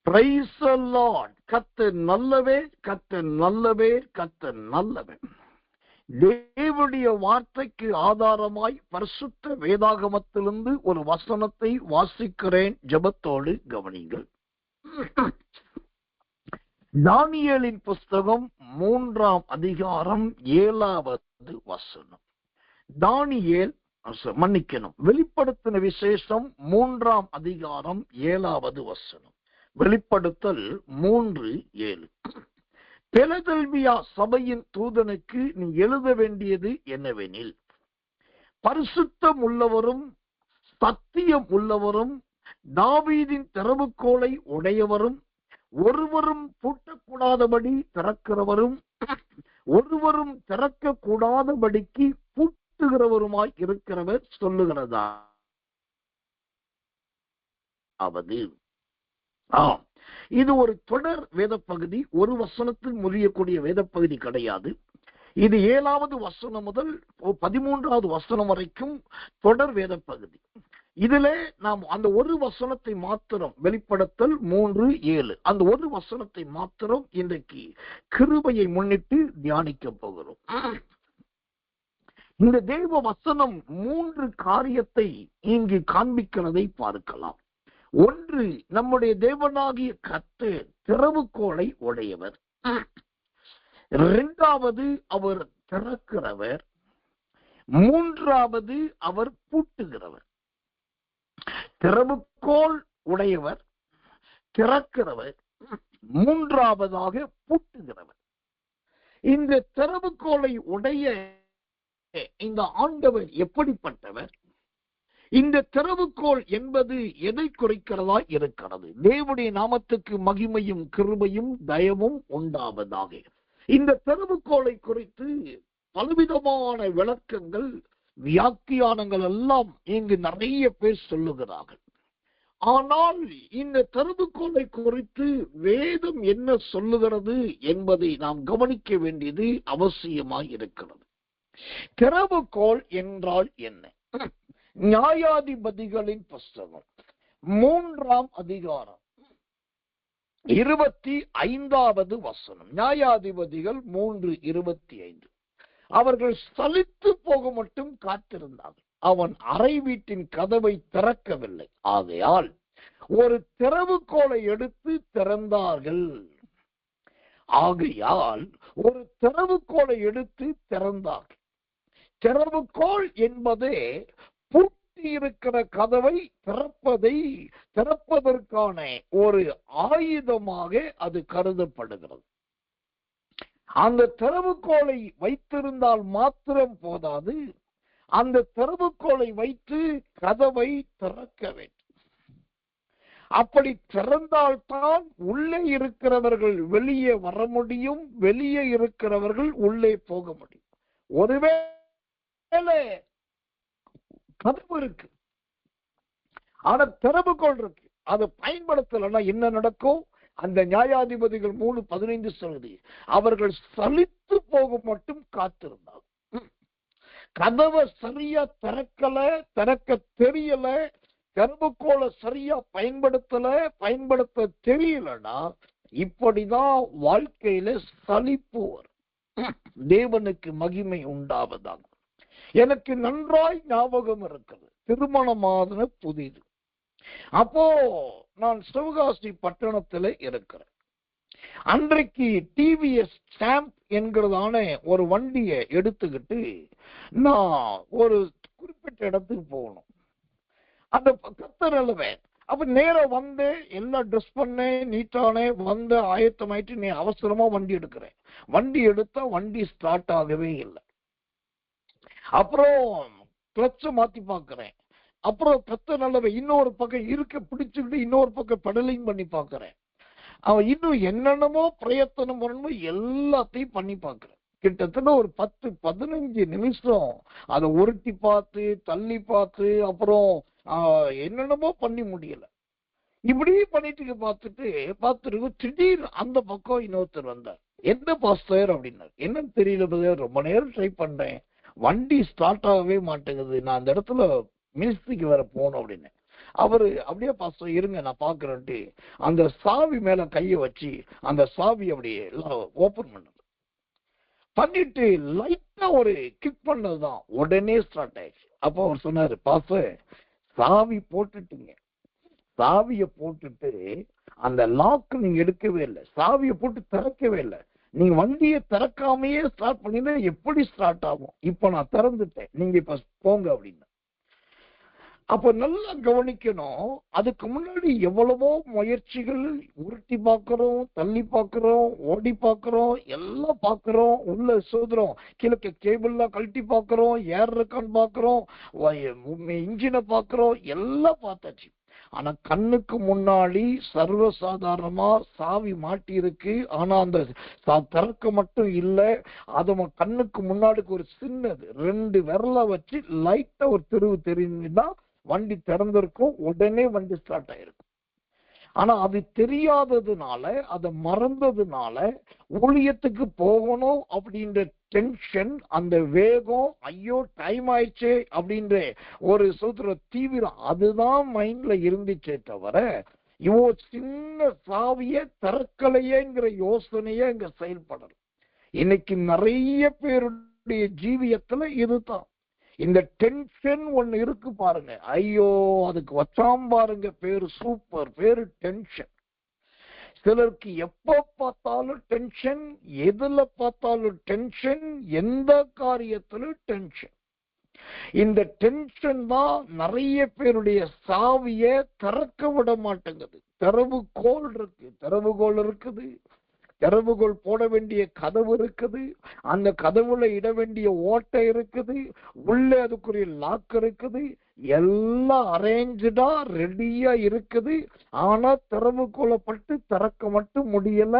Praise the Lord. கர்த்தர் நல்லவர், கர்த்தர் நல்லவர், கர்த்தர் நல்லவர். தேவனுடைய வார்த்தைக்கு ஆதாரமாய் பரிசுத்த வேதாகமத்திலிருந்து ஒரு வசனத்தை வாசிக்கிறேன். ஜெபத்தோடு கவனிங்கள். தானியேலின் புஸ்தகம் 3ஆம் அதிகாரம் 7வது வசனம். தானியேல் மன்னிக்கணும், வெளிப்படுத்தின விசேஷம் 3ஆம் அதிகாரம் 7வது வசனம். வெளிப்படுத்தல் 3:7. பிலதெல்பியா சபையின் தூதனுக்கு நீ எழுத வேண்டியது என்னவெனில், பரிசுத்தம் உள்ளவரும் சத்தியம் உள்ளவரும் தாவீதின் திறவுகோலை உடையவரும் ஒருவரும் பூட்டக்கூடாதபடி திறக்கிறவரும் ஒருவரும் திறக்க கூடாதபடிக்கு பூட்டுகிறவருமாய் இருக்கிறவர் சொல்லுகிறதா அவது. இது ஒரு தொடர் வேத பகுதி, ஒரு வசனத்தில் முடியக்கூடிய வேத பகுதி கிடையாது. இது 7வது வசனம் முதல் 13வது வசனம் வரைக்கும் தொடர் வேத பகுதி. இதிலே நாம் அந்த ஒரு வசனத்தை மாத்திரம், வெளிப்படுத்தல் 3:7, அந்த ஒரு வசனத்தை மாத்திரம் இன்றைக்கு கிருபையை முன்னிட்டு தியானிக்க போகிறோம். இந்த தேவ வசனம் 3 காரியத்தை இங்கு காண்பிக்கிறதை பார்க்கலாம். ஒன்று, நம்முடைய தேவனாகிய கர்த்தர் திறவுகோலை உடையவர். 2வது, அவர் திறக்கிறவர். 3வது, அவர் பூட்டுகிறவர். திறவுகோல் உடையவர், திறக்கிறவர், 3வதாக பூட்டுகிறவர். இந்த திறவுகோலை உடைய இந்த ஆண்டவர் எப்படிப்பட்டவர்? இந்த திறவுகோல் என்பது எதை குறிக்கிறதா இருக்கிறது? தேவனுடைய நாமத்துக்கு மகிமையும் கிருபையும் தயவும் உண்டாவதாக. இந்த திறவுகோலை குறித்து பலவிதமான விளக்கங்கள், வியாக்கியானங்கள் எல்லாம் இங்கு நிறைய பேர் சொல்லுகிறார்கள். ஆனால் இந்த திறவுகோலை குறித்து வேதம் என்ன சொல்லுகிறது என்பதை நாம் கவனிக்க வேண்டியது அவசியமாய் இருக்கிறது. திறவுகோல் என்றால் என்ன? நியாயாதிபதிகளின் புஸ்தகம் 3ஆம் அதிகாரம் 25வது வசனம். நியாயாதிபதிகள் 3:25. அவர்கள் சலித்து போக மட்டும் காத்திருந்தார்கள், அவன் அறை வீட்டின் கதவை திறக்கவில்லை, ஆகையால் ஒரு திறவுகோலை எடுத்து திறந்தார்கள். திறவுகோல் என்பதே பூட்டி இருக்கிற கதவை திறப்பதற்கான ஒரு ஆயுதமாக அது கருதப்படுகிறது. அந்த திறவுகோலை வைத்திருந்தால் மாத்திரம் போதாது, அந்த திறவுகோலை வைத்து கதவை திறக்க வேண்டும். அப்படி திறந்தால்தான் உள்ளே இருக்கிறவர்கள் வெளியே வர முடியும், வெளியே இருக்கிறவர்கள் உள்ளே போக முடியும். ஒருவேளை கதவு இருக்கு, ஆனா திறவுகோல் இருக்கு, அதை பயன்படுத்தலைன்னா என்ன நடக்கும்? அந்த நியாயாதிபதிகள் 3:15 சொல்லுது, அவர்கள் சலித்து போக மட்டும் காத்திருந்தார். கதவை சரியா திறக்க தெரியல, திறவுகோலை சரியா பயன்படுத்த தெரியலன்னா இப்படிதான் வாழ்க்கையில சலிப்பு வரும். தேவனுக்கு மகிமை உண்டாவதாக. எனக்கு நன்றாய் ஞாபகம் இருக்கிறது, திருமணமான புதிது. அப்போ நான் சிவகாசி பட்டணத்துல இருக்கிறேன். அன்றைக்கு டிவிஎஸ் ஸ்டாம்ப் என்கிறதான ஒரு வண்டியை எடுத்துக்கிட்டு நான் ஒரு குறிப்பிட்ட இடத்துக்கு போகணும். அந்த கத்தரளவேன். அப்ப நேரம் வந்து எல்லாம் ட்ரெஸ் பண்ணேன், நீட்டானே வந்து ஆயத்தமாயிட்டு நீ அவசரமா வண்டி எடுக்கிறேன். வண்டி எடுத்தா வண்டி ஸ்டார்ட் ஆகவே இல்லை. அப்புறம் கிளட்சை மாத்தி பாக்குறேன். அப்புறம் கத்தரளவை இன்னொரு பக்கம் இருக்க பிடிச்சுக்கிட்டு இன்னொரு பக்கம் பெடலிங் பண்ணி பாக்குறேன். அவன் இன்னும் என்னென்னமோ பிரயத்தனம் பண்ணணும், எல்லாத்தையும் பண்ணி பாக்குறேன். கிட்டத்தட்ட ஒரு 10-15 நிமிஷம் அதை உருட்டி பார்த்து தள்ளி பார்த்து அப்புறம் என்னென்னமோ பண்ணி முடியல. இப்படி பண்ணிட்டு பார்த்துட்டு திடீர் அந்த பக்கம் இன்னொருத்தர் வந்தார். என்ன பாஸ்டர் அப்படின்னாரு. என்னன்னு தெரியல, ரொம்ப நேரம் ட்ரை பண்றேன், வண்டி ஸ்டார்ட் ஆகவே மாட்டேங்குது, நான் அந்த இடத்துல மினிஸ்ட்ரிக்கு வேற போகணும் அப்படின்னு. அவரு அப்படியே பாஸ்டர் இருங்க நான் பாக்குறேன்ட்டு அந்த சாவி மேல கைய வச்சு அந்த சாவி அப்படியே எல்லாம் ஓபன் பண்ணிட்டு லைட்டா ஒரு கிக் பண்ணதுதான் உடனே ஸ்டார்ட் ஆயிடுச்சு. அப்போ அவர் சொன்னாரு, பாஸ்டர் சாவி போட்டுட்டீங்க, சாவிய போட்டுட்டு அந்த லாக் நீங்க எடுக்கவே இல்லை, சாவியை போட்டு திறக்கவே இல்லை, நீங்க வண்டியை திறக்காமையே ஸ்டார்ட் பண்ணினா எப்படி ஸ்டார்ட் ஆகும்? இப்ப நான் திறந்துட்டேன், நீங்க இப்ப போங்க அப்படின்னு. அப்ப நல்லா கவனிக்கணும். அதுக்கு முன்னாடி எவ்வளவோ முயற்சிகள், உருட்டி பார்க்கிறோம், தள்ளி பார்க்கிறோம், ஓடி பார்க்கிறோம், எல்லாம் பார்க்கிறோம், உள்ள சோதரம் கீழே கேபிள்லாம் கழட்டி பார்க்கிறோம், ஏர் இருக்கான்னு பார்க்கிறோம், இன்ஜினை பார்க்கிறோம், எல்லாம் பார்த்தாச்சு. ஆனா கண்ணுக்கு முன்னாடி சர்வசாதாரணமா சாவி மாட்டி இருக்கு. ஆனா அந்த திறக்க மட்டும் இல்ல, அது கண்ணுக்கு முன்னாடி ஒரு சின்னது 2 விரல வச்சு லைட்டா ஒரு தெருவு தெரிஞ்சுன்னா வண்டி திறந்திருக்கும், உடனே வண்டி ஸ்டார்ட் ஆயிருக்கும். ஆனா அது தெரியாததுனால, அதை மறந்ததுனால ஊழியத்துக்கு போகணும் அப்படின்ற டென்ஷன், அந்த வேகம், ஐயோ டைம் ஆயிடுச்சே அப்படின்ற ஒரு சூத்திர தீவிரம், அதுதான் மைண்ட்ல இருந்துச்சே தவிர இவோ சின்ன சாவிய திறக்கலையேங்கிற யோசனையே இங்க செயல்படல. இன்னைக்கு நிறைய பேருடைய ஜீவியத்துல இதுதான். இந்த டென்ஷன் ஒண்ணு இருக்கு பாருங்க, ஐயோ அதுக்கு வச்சாம் பாருங்க பேரு, சூப்பர் பேரு டென்ஷன். சிலருக்கு எப்ப பார்த்தாலும் டென்ஷன், எதுல பார்த்தாலும் டென்ஷன், எந்த காரியத்திலும் டென்ஷன். இந்த டென்ஷன் தான் நிறைய பேருடைய சாவிய திறக்க விட மாட்டேங்குது. திறவுகோல் இருக்குது, திறவுகோல் போட வேண்டிய கதவு இருக்குது, அந்த கதவுல இட வேண்டிய ஓட்டை இருக்குது, உள்ளே அதுக்குரிய லாக் இருக்குது, எல்லாம் அரேஞ்சா ரெடியா இருக்குது. ஆனா திறவுகோலை பட்டு திறக்க மட்டும் முடியல.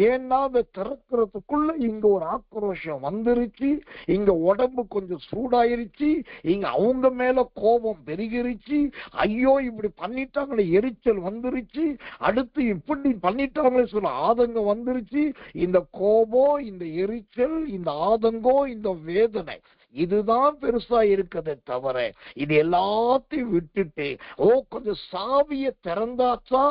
ஏன்னா அதை திறக்கிறதுக்குள்ள இங்க ஒரு ஆக்ரோஷம் வந்துருச்சு, இங்க உடம்பு கொஞ்சம் சூடாயிருச்சு, இங்க அவங்க மேல கோபம் பெருகிருச்சு, ஐயோ இப்படி பண்ணிட்டாங்களே எரிச்சல் வந்துருச்சு, அடுத்து இப்படி பண்ணிட்டாங்களே சொல்ல ஆதங்கம் வந்துருச்சு. இந்த கோபம், இந்த எரிச்சல், இந்த ஆதங்கம், இந்த வேதனை, இதுதான் பெருசா இருக்கதே தவிர இது எல்லாத்தையும் விட்டுட்டு கொஞ்சம் சாவிய திறந்தாச்சா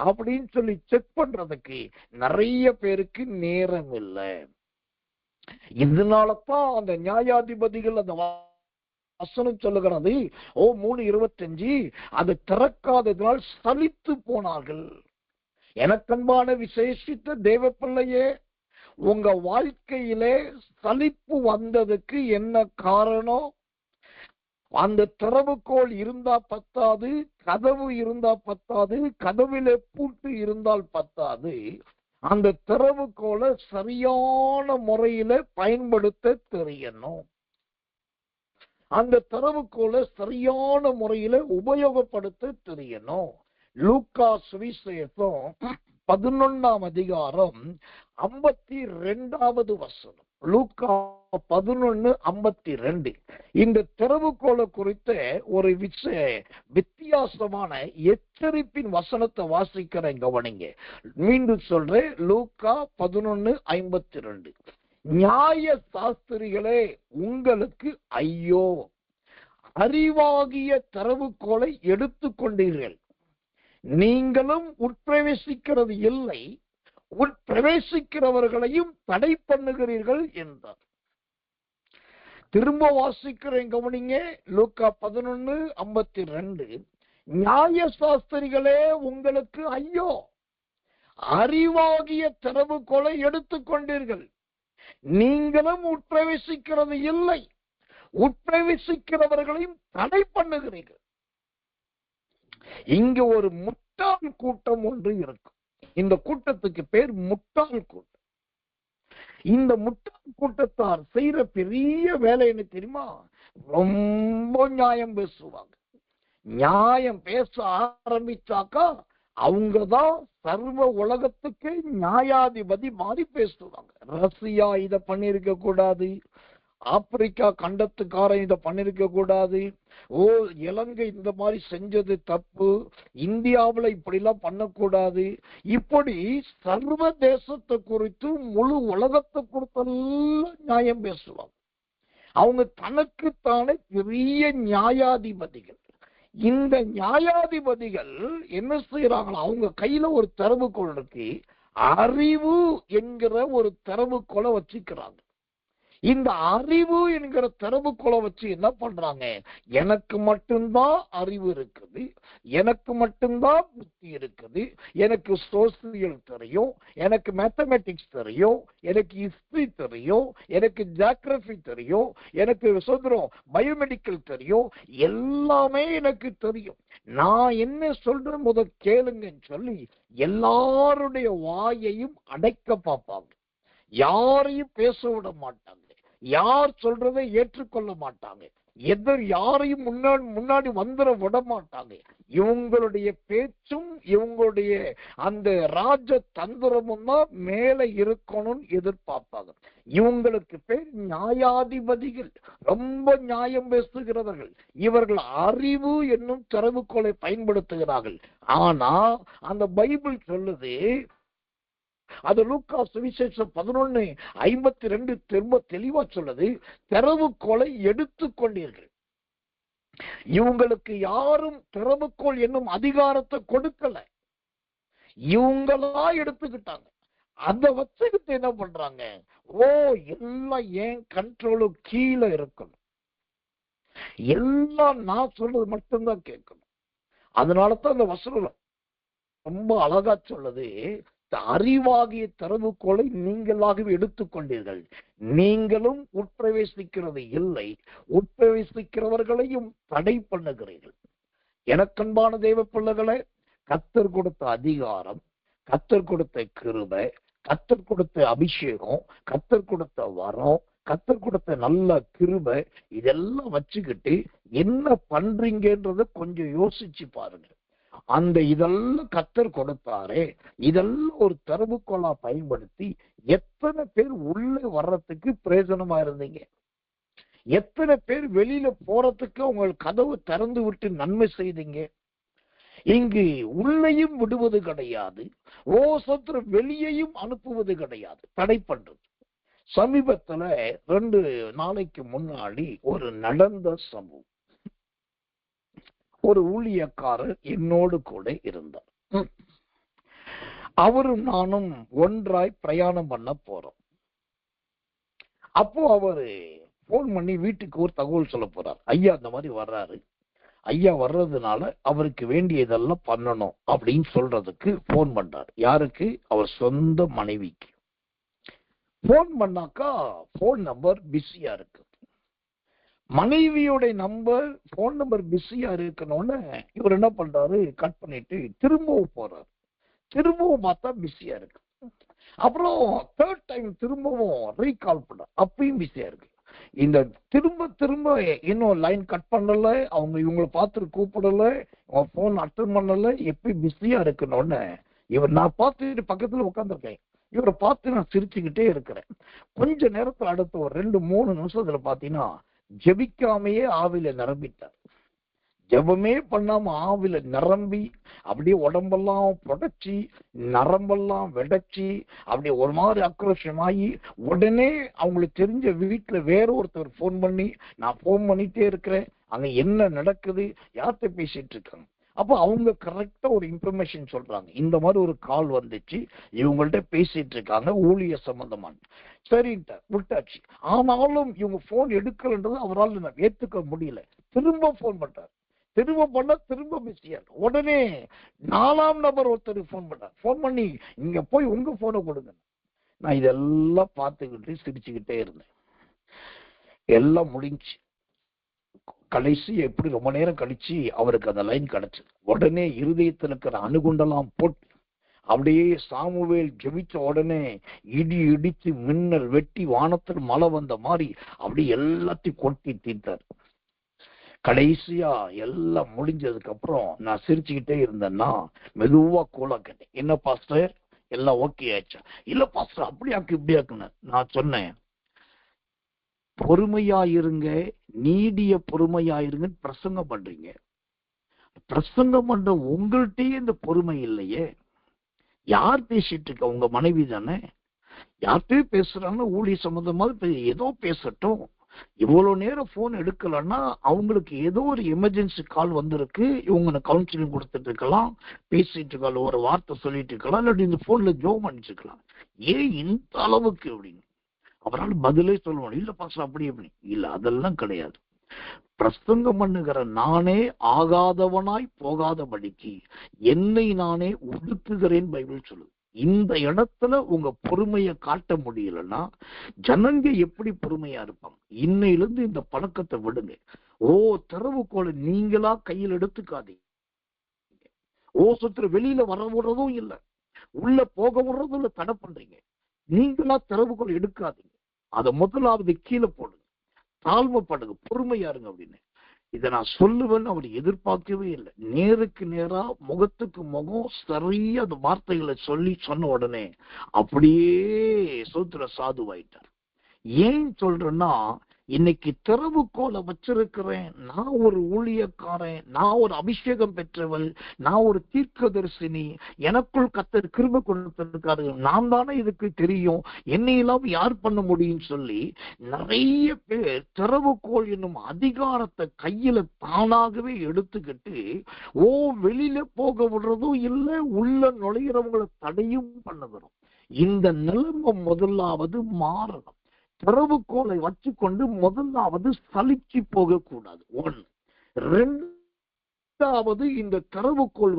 அப்படின்னு சொல்லி செக் பண்றதுக்கு நிறைய பேருக்கு நேரம் இல்லை. இதனாலதான் அந்த நியாயாதிபதிகள் அந்த வசனம் சொல்லுகிறது 3:25, அது திறக்காததினால் சலித்து போனார்கள். எனக்கன்பான விசேஷித்த தேவ பிள்ளையே, உங்க வாழ்க்கையிலே சலிப்பு வந்ததுக்கு என்ன காரணம்? அந்த திறவுகோல் இருந்தா பத்தாது, கதவு இருந்தா பத்தாது, கதவிலே பூட்டு இருந்தால் பத்தாது, அந்த திறவுகோலை சரியான முறையில பயன்படுத்த தெரியணும். அந்த திறவுகோலை சரியான முறையில உபயோகப்படுத்த தெரியணும். லூக்கா சுவிசேஷம் 11ஆம் அதிகாரம் 52வது வசனம். லூக்கா 11:52. இந்த திறவுகோலை குறித்த ஒரு வித்தியாசமான எச்சரிப்பின் வசனத்தை வாசிக்கிறேன், கவனிங்க. மீண்டும் சொல்றேன், லூக்கா 11:52. நியாய சாஸ்திரிகளே உங்களுக்கு ஐயோ, அறிவாகிய திறவுகோலை எடுத்துக்கொண்டீர்கள், நீங்களும் உட்பிரவேசிக்கிறது இல்லை, உட்பிரவேசிக்கிறவர்களையும் தடை பண்ணுகிறீர்கள் என்றார். திரும்ப வாசிக்கிறேன், கவனிங்க. லூக்கா 11:52. நியாய சாஸ்திரிகளே உங்களுக்கு ஐயோ, அறிவாகிய திறவுகோலை எடுத்துக்கொண்டீர்கள், நீங்களும் உட்பிரவேசிக்கிறது இல்லை, உட்பிரவேசிக்கிறவர்களையும் தடை பண்ணுகிறீர்கள். இங்க ஒரு முட்டாள் கூட்டம் ஒன்று இருக்கும். இந்த கூட்டத்துக்கு பேர் முட்டாள் கூட்டம். இந்த முட்டாள் கூட்டத்தார் செய்யற பெரிய வேலை என்ன தெரியுமா? ரொம்ப நியாயம் பேசுவாங்க. நியாயம் பேச ஆரம்பிச்சாக்கா அவங்கதான் சர்வ உலகத்துக்கு நியாயாதிபதி மாதிரி பேசுவாங்க. ரஷ்யா இதை பண்ணிருக்க கூடாது, ஆப்பிரிக்கா கண்டத்துக்காரன் இதை பண்ணிருக்க கூடாது, இலங்கை இந்த மாதிரி செஞ்சது தப்பு, இந்தியாவில் இப்படி எல்லாம் பண்ணக்கூடாது, இப்படி சர்வ தேசத்தை குறித்து முழு உலகத்தை குறித்தெல்லாம் நியாயம் பேசுவாங்க. அவங்க தனக்குத்தானே பெரிய நியாயாதிபதிகள். இந்த நியாயாதிபதிகள் என்ன செய்யறாங்களோ, அவங்க கையில ஒரு திறவுகோல் இருக்கு, அறிவு என்கிற ஒரு திறவுகோலை வச்சுக்கிறாங்க. இந்த அறிவு என்கிற திறவுகோலை வச்சு என்ன பண்றாங்க, எனக்கு மட்டும்தான் அறிவு இருக்குது, எனக்கு மட்டும்தான் புத்தி இருக்குது, எனக்கு சோசியல் தெரியும், எனக்கு மேத்தமெட்டிக்ஸ் தெரியும், எனக்கு ஹிஸ்டரி தெரியும், எனக்கு ஜியோகிராபி தெரியும், எனக்கு சுதந்திரம் பயோமெடிக்கல் தெரியும், எல்லாமே எனக்கு தெரியும், நான் என்ன சொல்றேன் முதல் கேளுங்கன்னு சொல்லி எல்லாருடைய வாயையும் அடைக்க பார்ப்பாங்க. யாரையும் பேச விட மாட்டாங்க, யார் சொல்றதை ஏற்றுக்கொள்ள மாட்டாங்க, யாரையும் முன்னாடி வந்துட விட மாட்டாங்க. இவங்களுடைய பேச்சும் இவங்களுடைய அந்த ராஜ தந்திரமும் தான் மேல இருக்கணும்னு எதிர்பார்ப்பாங்க. இவங்களுக்கு பேர் நியாயாதிபதிகள், ரொம்ப நியாயம் பேசுகிறவர்கள். இவர்கள் அறிவு என்னும் திறவுகோலை பயன்படுத்துகிறார்கள். ஆனா அந்த பைபிள் சொல்லுது, அது லூக்கா சுவிசேஷம் 11:52 திரும்ப தெளிவா சொல்லுது, திறவுகோலை எடுத்துக்கொண்டீர்கள். இவங்களுக்கு யாரும் திறவுகோல் என்னும் அதிகாரத்தை கொடுக்கல, இவங்களா எடுத்துக்கிட்டாங்க. அதை வச்சுக்கிட்டு என்ன பண்றாங்க, எல்லாம் ஏன் கண்ட்ரோலு கீழே இருக்கணும், எல்லாம் நான் சொல்றது மட்டும்தான் கேட்கணும். அதனாலதான் அந்த வசனம் ரொம்ப அழகா சொல்லுது, அறிவாகிய திறவுகோலை நீங்களாகவே எடுத்துக்கொண்டீர்கள், நீங்களும் உட்பிரவேசிக்கிறது இல்லை, உட்பிரவேசிக்கிறவர்களையும் தடை பண்ணுகிறீர்கள். எனக்கன்பான தேவ பிள்ளைகளே, கர்த்தர் கொடுத்த அதிகாரம், கர்த்தர் கொடுத்த கிருபை, கர்த்தர் கொடுத்த அபிஷேகம், கர்த்தர் கொடுத்த வரம், கர்த்தர் கொடுத்த நல்ல கிருபை, இதெல்லாம் வச்சுக்கிட்டு என்ன பண்றீங்கன்றத கொஞ்சம் யோசிச்சு பாருங்க. அந்த இதெல்லாம் கர்த்தர் கொடுத்தாரே, இதெல்லாம் ஒரு திறவுகோலா பயன்படுத்தி எத்தனை பேர் உள்ளே வர்றதுக்கு பிரயோஜனமா இருந்தீங்க, எத்தனை பேர் வெளியில போறதுக்கு உங்கள் கதவு திறந்து விட்டு நன்மை செய்தீங்க. இங்கு உள்ளேயும் விடுவது கிடையாது, சத்துரு வெளியையும் அனுப்புவது கிடையாது, தடை பண்றது. சமீபத்துல 2 நாளைக்கு முன்னாடி ஒரு நடந்த சம்பவம். ஒரு ஊழியக்காரர் என்னோடு கூட இருந்தார். அவரும் நானும் ஒன்றாய் பிரயாணம் பண்ண போறோம். அப்போ அவரு போன் பண்ணி வீட்டுக்கு ஒரு தகவல் சொல்ல போறார். ஐயா அந்த மாதிரி வர்றாரு, ஐயா வர்றதுனால அவருக்கு வேண்டியதெல்லாம் பண்ணணும் அப்படின்னு சொல்றதுக்கு போன் பண்றாரு. யாருக்கு? அவர் சொந்த மனைவிக்கு. போன் பண்ணாக்கா போன் நம்பர் பிஸியா இருக்கு. மனைவியோட போன் நம்பர் பிஸியா இருக்கணும்னு இவர் என்ன பண்றாரு, கட் பண்ணிட்டு திரும்பவும் போறாரு. திரும்பவும் பார்த்தா பிஸியா இருக்கு. அப்புறம் 3rd டைம் திரும்பவும் ரீகால் பண்ற, அப்பயும் பிஸியா இருக்கு. இந்த திரும்ப திரும்ப இன்னும் லைன் கட் பண்ணல, அவங்க இவங்களை பார்த்துட்டு கூப்பிடல, போன் அட்டன் பண்ணல, எப்பயும் பிஸியா இருக்கணும்னு இவர், நான் பார்த்துட்டு பக்கத்துல உட்காந்துருக்கேன், இவரை பார்த்து நான் சிரிச்சுக்கிட்டே இருக்கிறேன். கொஞ்ச நேரத்துல அடுத்த ஒரு 2-3 நிமிஷத்துல பாத்தீங்கன்னா ஜெபிக்காமையே ஆவில நிரம்பிட்டார். ஜெபமே பண்ணாம ஆவில நிரம்பி அப்படியே உடம்பெல்லாம் புடைச்சி நரம்பெல்லாம் வெடைச்சி அப்படியே ஒரு மாதிரி ஆக்ரோஷமாயி, உடனே அவங்களுக்கு தெரிஞ்ச வீட்டுல வேற ஒருத்தர் போன் பண்ணி, நான் போன் பண்ணிட்டே இருக்கிறேன், அங்க என்ன நடக்குது, யார்கிட்ட பேசிட்டு இருக்காங்க. அப்போ அவங்க கரெக்டா ஒரு இன்ஃபர்மேஷன் சொல்றாங்க, இந்த மாதிரி ஒரு கால் வந்துச்சு, இவங்கள்ட்ட பேசிட்டு இருக்காங்க ஊழிய சம்பந்தமான. சரின்ட்டு விட்டாச்சு. ஆனாலும் இவங்க போன் எடுக்கலன்றது அவரால் ஏத்துக்க முடியல. திரும்ப போன் பண்றாரு, திரும்ப பண்ண திரும்ப பிஸியா. உடனே 4ஆம் நபர் ஒருத்தர் போன் பண்றாரு. போன் பண்ணி, இங்க போய் உங்க போனை கொடுங்க. நான் இதெல்லாம் பார்த்துக்கிட்டு சிரிச்சுக்கிட்டே இருந்தேன். எல்லாம் முடிஞ்சு கடைசி எப்படி ரொம்ப நேரம் கழிச்சு அவருக்கு அந்த லைன் கிடைச்சது. உடனே இருதயத்தில் இருக்கிற அணுகுண்டெல்லாம் போட்டு அப்படியே சாமுவேல் ஜெபிச்ச உடனே இடி இடிச்சு மின்னல் வெட்டி வானத்தில் மழை வந்த மாதிரி அப்படி எல்லாத்தையும் கொட்டி தீர்த்தார். கடைசியா எல்லாம் முடிஞ்சதுக்கு அப்புறம் நான் சிரிச்சுக்கிட்டே இருந்தேன்னா மெதுவா கூலா கேட்டேன், என்ன பாஸ்டர் எல்லாம் ஓகே ஆச்சா? இல்ல பாஸ்டர் அப்படியாக்கு இப்படியாக்குன்னு. நான் சொன்னேன், பொறுமையாயிருங்க, நீடிய பொறுமையாயிருங்கன்னு பிரசங்கம் பண்றீங்க, பிரசங்கம் பண்ற உங்கள்கிட்டயே இந்த பொறுமை இல்லையே. யார் பேசிட்டு இருக்க? உங்க மனைவி தானே. யார்கிட்டயும் பேசுறாங்க ஊழிய சம்பந்தமா, ஏதோ பேசட்டும், இவ்வளவு நேரம் போன் எடுக்கலன்னா அவங்களுக்கு ஏதோ ஒரு எமர்ஜென்சி கால் வந்திருக்கு, இவங்க கவுன்சிலிங் கொடுத்துட்டு இருக்கலாம், பேசிட்டு இருக்கலாம், ஒரு வார்த்தை சொல்லிட்டு இருக்கலாம், இல்லாட்டி இந்த போன்ல ஜோம் பண்ணிச்சுக்கலாம். ஏன் இந்த அளவுக்கு அப்படின்னு அவரால் பதிலே சொல்ல முடியும். இல்ல பாஸ்டர் அப்படி எப்படி இல்ல, அதெல்லாம் கிடையாது. பிரசங்கம் பண்ணுகிற நானே ஆகாதவனாய் போகாதபடிக்கு என்னை நானே ஒடுக்குகிறேன் பைபிள் சொல்லுது. இந்த இடத்துல உங்க பொறுமையை காட்ட முடியலன்னா ஜனங்க எப்படி பொறுமையா இருப்பாங்க? இன்னையிலிருந்து இந்த பழக்கத்தை விடுங்க. திறவுகோலை நீங்களா கையில் எடுத்துக்காதீங்க. சுத்திர வெளியில வர விடுறதும் இல்ல, உள்ள போக விடுறதும் இல்ல, தடை பண்றீங்க. நீங்களா திறவுகோல் எடுக்காதீங்க. அதை முதலாவது கீழே போடுங்க, தாழ்மைப்படுங்க, பொறுமையா இருங்க அப்படின்னு. இதை நான் சொல்லுவேன்னு அவர் எதிர்பார்க்கவே இல்லை. நேருக்கு நேரா முகத்துக்கு முகம் சரியா அந்த வார்த்தைகளை சொன்ன உடனே அப்படியே சோத்திர சாதுவாயிட்டார். ஏன் சொல்றேன்னா, இன்னைக்கு திறவுகோலை வச்சிருக்கிறேன், நான் ஒரு ஊழியக்காரன், நான் ஒரு அபிஷேகம் பெற்றவள், நான் ஒரு தீர்க்கதரிசினி, எனக்குள் கர்த்தர் கிருபை கொடுத்திருக்காரு, நான் தானே இதுக்கு தெரியும், என்னையெல்லாம் யார் பண்ண முடியும் சொல்லி நிறைய பேர் திறவுகோல் என்னும் அதிகாரத்தை கையில தானாகவே எடுத்துக்கிட்டு வெளியில போக விடுறதும் இல்லை, உள்ள நுழைகிறவங்களை தடையும் பண்ணுகிறோம். இந்த நிலைமை முதலாவது மாறணும். திறவுகோலை வச்சுக்கொண்டு முதலாவது சலிச்சு போக கூடாது. ஒன்று. ரெண்டாவது, இந்த திறவுகோல்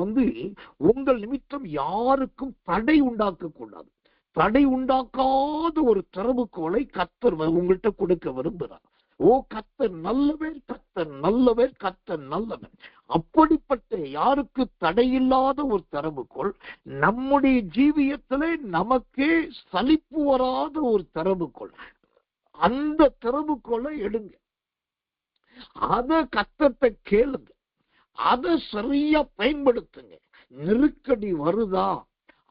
உங்கள் நிமித்தம் யாருக்கும் தடை உண்டாக்க கூடாது. தடை உண்டாக்காத ஒரு திறவுகோலை கர்த்தர் உங்கள்கிட்ட கொடுக்க விரும்புகிறார். கர்த்தர் நல்லவர், கர்த்தர் நல்லவர், கர்த்தர் நல்லவர். அப்படிப்பட்ட யாருக்கு தடையில்லாத ஒரு திறவுகோல் நம்முடைய ஜீவியத்திலே நமக்கே சலிப்பு வராத ஒரு திறவுகோல். அந்த திறவுகோலை எடுங்க, அத கர்த்தர்ட்ட கேளுங்க, அதை சரியா பயன்படுத்துங்க. நெருக்கடி வருதா,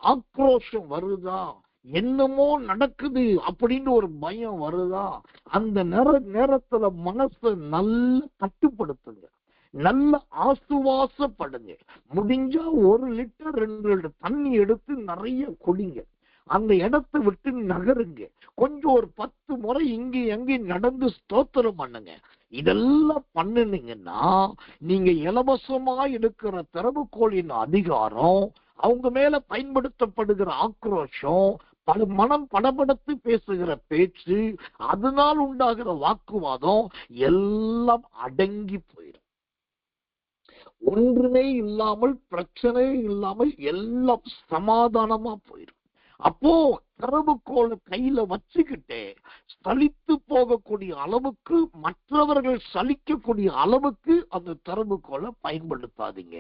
ஆக்ரோஷம் வருதா, என்னமோ நடக்குது அப்படின்னு ஒரு பயம் வருதா, அந்த நேரத்துல மனசை நல்லா கட்டுப்படுத்துங்க, நல்ல ஆசுவாசப்படுங்க. முடிஞ்சா 1 லிட்டர் 2 லிட்டர் தண்ணி எடுத்து நிறைய குடிங்க. அந்த இடத்தை விட்டு நகருங்க. கொஞ்சம் ஒரு 10 முறை இங்கே எங்கேயும் நடந்து ஸ்தோத்திரம் பண்ணுங்க. இதெல்லாம் பண்ணுனீங்கன்னா நீங்க இலவசமா எடுக்கிற திறவுகோலின் அதிகாரம், அவங்க மேல பயன்படுத்தப்படுகிற ஆக்ரோஷம், மனம் படபடத்து பேசுகிற பேச்சு, அதனால் உண்டாகிற வாக்குவாதம் எல்லாம் அடங்கி போயிடும். ஒன்றுமே இல்லாமல், பிரச்சனை இல்லாமல் எல்லாம் சமாதானமா போயிடும். அப்போ திறவுகோலை கையில வச்சுக்கிட்டே சலித்து போகக்கூடிய அளவுக்கு, மற்றவர்கள் சலிக்கக்கூடிய அளவுக்கு அந்த திறவுகோலை பயன்படுத்தாதீங்க.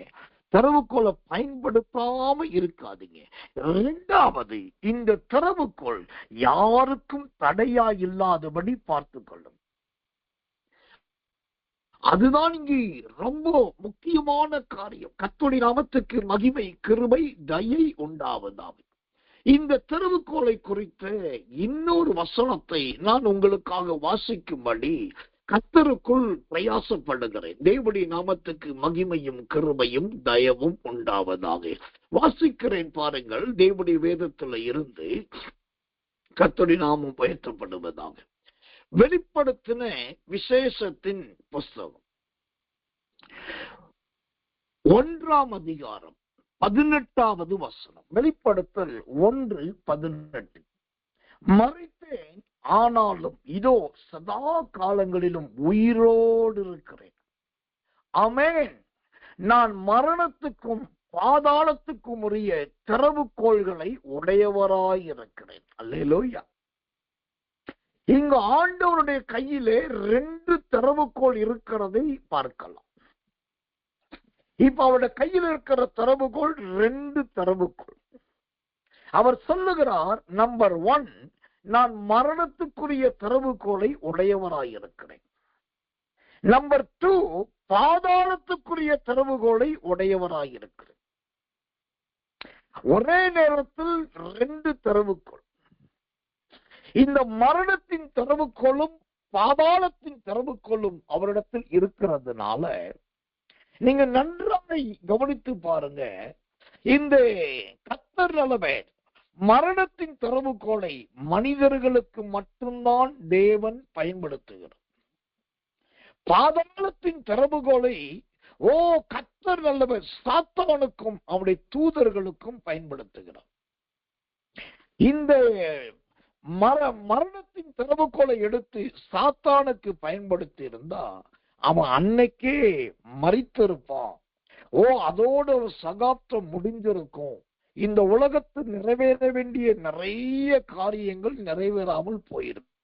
திறவுகோலை பயன்படுத்தாம இருக்காதீங்க. இரண்டாவது, இந்த திறவுகோல் யாருக்கும் தடையா இல்லாதபடி பார்த்து கொள்ளும். அதுதான் இங்கே ரொம்ப முக்கியமான காரியம். கர்த்தருடைய நாமத்துக்கு மகிமை, கிருபை, தயை உண்டாவதாக. இந்த திறவுகோலை குறித்த இன்னொரு வசனத்தை நான் உங்களுக்காக வாசிக்கும்படி கர்த்தருக்குள் பிரயாசப்படுகிறேன். தேவனுடைய நாமத்துக்கு மகிமையும் கிருபையும் தயவும் உண்டாவதாக. வாசிக்கிறேன் பாருங்கள், தேவனுடைய வேதத்துல இருந்து. கர்த்தருடைய நாமம் உயர்த்தப்படுவதாக. வெளிப்படுத்தின விசேஷத்தின் புஸ்தகம் 1ஆம் அதிகாரம் 18வது வசனம். வெளிப்படுத்தல் 1:18. மரித்தேன், ஆனாலும் இதோ சதா காலங்களிலும் உயிரோடு இருக்கிறேன். ஆமென். நான் மரணத்துக்கும் பாதாளத்துக்கும் உரிய திறவுகோல்களை உடையவராயிருக்கிறேன். அல்லேலூயா. இங்கு ஆண்டவருடைய கையிலே 2 திறவுகோல் இருக்கிறதை பார்க்கலாம். இப்ப அவருடைய கையில் இருக்கிற திறவுகோல் 2 திறவுகோல். அவர் சொல்லுகிறார், நம்பர் 1, நான் மரணத்துக்குரிய திறவுகோலை உடையவராயிருக்கிறேன். நம்பர் 2, பாதாளத்துக்குரிய திறவுகோலை உடையவராயிருக்கிறேன். ஒரே நேரத்தில் 2 திறவுகோல். இந்த மரணத்தின் திறவுகோலும் பாதாளத்தின் திறவுகோலும் அவரிடத்தில் இருக்கிறதுனால நீங்க நன்றாக கவனித்து பாருங்க. இந்த கர்த்தர் நல்லவர். மரணத்தின் திறவுகோலை மனிதர்களுக்கு மட்டும்தான் தேவன் பயன்படுத்துகிறார். பாதாளத்தின் திறவுகோலை கர்த்தர் நல்லவர் சாத்தானுக்கும் அவருடைய தூதர்களுக்கும் பயன்படுத்துகிறார். இந்த மரணத்தின் திறவுகோலை எடுத்து சாத்தானுக்கு பயன்படுத்தி இருந்தா அவன் அன்னைக்கே மரித்திருப்பான். அதோட ஒரு சகாப்தம் முடிஞ்சிருக்கும். இந்த உலகத்தில் நிறைவேற வேண்டிய நிறைய காரியங்கள் நிறைவேறாமல் போயிருக்கும்.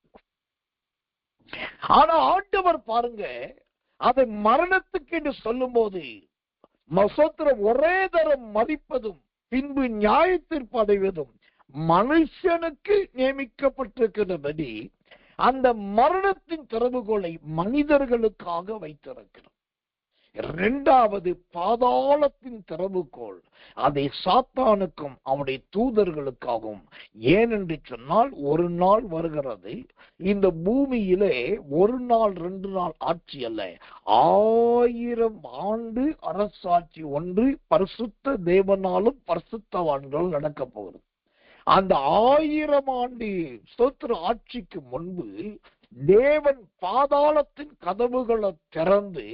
ஆனா ஆண்டவர் பாருங்க, அதை மரணத்துக்கு என்று சொல்லும் போது ஒரே தரம் மதிப்பதும் பின்பு நியாயத்தீர்ப்பு அடைவதும் மனுஷனுக்கு நியமிக்கப்பட்டிருக்கிறபடி அந்த மரணத்தின் திறவுகோலை மனிதர்களுக்காக வைத்திருக்கிறார். இரண்டாவது பாதாளத்தின் திறவுகோல் அதை சாத்தானுக்கும் அவனுடைய தூதர்களுக்காகவும். ஏனென்று சொன்னால் ஒரு நாள் வருகிறது, இந்த பூமியிலே ஒரு நாள் 2 நாள் ஆட்சி அல்ல, 1000 ஆண்டு அரசாட்சி ஒன்று பரிசுத்த தேவனாலும் பரிசுத்தவான்களும் நடக்க போகிறது. அந்த 1000 ஆண்டு ஸ்தோத்திர ஆட்சிக்கு முன்பு தேவன் பாதாளத்தின் கதவுகளை திறந்து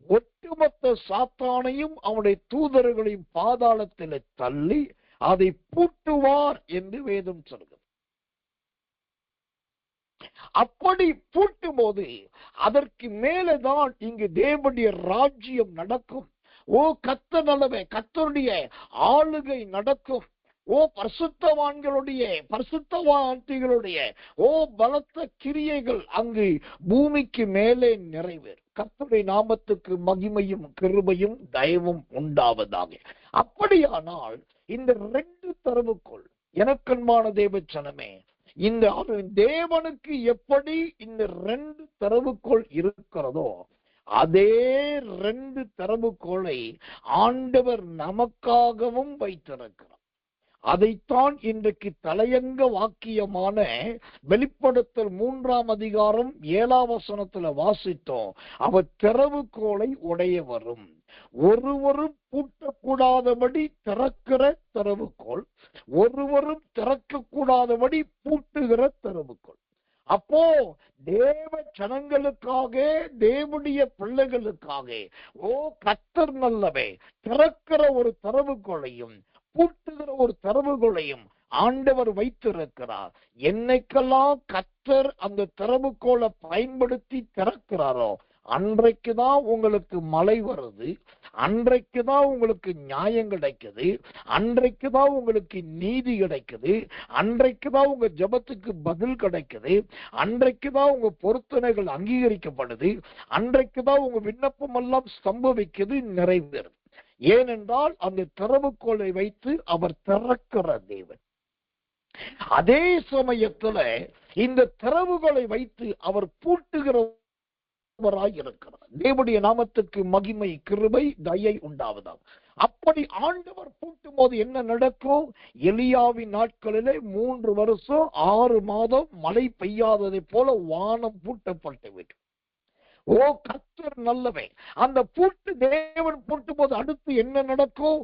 ஒட்டுமொத்த சாத்தானையும் அவனுடைய தூதர்களையும் பாதாளத்தில் தள்ளி அதை பூட்டுவார் என்று வேதம் சொல்கிறது. அப்படி பூட்டும் போது அதற்கு மேலதான் இங்கு தேவனுடைய ராஜ்யம் நடக்கும். கர்த்தர் நல்லவே, கர்த்தருடைய ஆளுகை நடக்கும். பரிசுத்தவான்களுடைய பலத்த கிரியைகள் அங்கு பூமிக்கு மேலே நிறைவேறும். கர்த்தருடைய நாமத்துக்கு மகிமையும் கிருபையும் தயவும் உண்டாவதாக. அப்படியானால் இந்த 2 திறவுகோல் எனக்கன்பான தேவச்சனமே, இந்த தேவனுக்கு எப்படி இந்த 2 திறவுகோல் இருக்கிறதோ அதே 2 திறவுகோலை ஆண்டவர் நமக்காகவும் வைத்திருக்கிறார். அதைத்தான் இன்றைக்கு தலையங்க வாக்கியமான வெளிப்படுத்தல் 3ஆம் அதிகாரம் 7ஆம் வசனத்துல வாசித்தோம். அவர் திறவுகோலை உடையவரும் ஒருவரும் பூட்டக்கூடாதபடி திறக்கிற திறவுகோல், ஒருவரும் திறக்க கூடாதபடி பூட்டுகிற திறவுகோல். அப்போ தேவ ஜனங்களுக்காக, தேவனுடைய பிள்ளைகளுக்காக கர்த்தர் நல்லவே திறக்கிற ஒரு திறவுகோலையும் பூட்டுகிற ஒரு திறவுகோலையும் ஆண்டவர் வைத்திருக்கிறார். என்னைக்கெல்லாம் கர்த்தர் அந்த திறவுகோலை பயன்படுத்தி திறக்கிறாரோ அன்றைக்குதான் உங்களுக்கு மழை வருது, அன்றைக்குதான் உங்களுக்கு நியாயம் கிடைக்குது, அன்றைக்குதான் உங்களுக்கு நீதி கிடைக்குது, அன்றைக்குதான் உங்க ஜெபத்துக்கு பதில் கிடைக்குது, அன்றைக்குதான் உங்க பொருத்தனைகள் அங்கீகரிக்கப்படுது, அன்றைக்குதான் உங்க விண்ணப்பம் எல்லாம் சம்பவிக்குது, நிறைவேறும். ஏனென்றால் அந்த திறவுகோலை வைத்து அவர் திறக்கிற தேவன். அதே சமயத்துல இந்த திறவுகளை வைத்து அவர் பூட்டுகிறவராய் இருக்கிறார். தேவனுடைய நாமத்துக்கு மகிமை கிருபை தயை உண்டாவதாம். அப்படி ஆண்டவர் பூட்டும் போது என்ன நடக்கும்? எலியாவின் நாட்களிலே 3 வருஷம் 6 மாதம் மழை பெய்யாததை போல வானம் பூட்டப்பட்டு விடும். கர்த்தர் நல்லவன். அந்த பூட்டு தேவன் பூட்டும் போது அடுத்து என்ன நடக்கும்?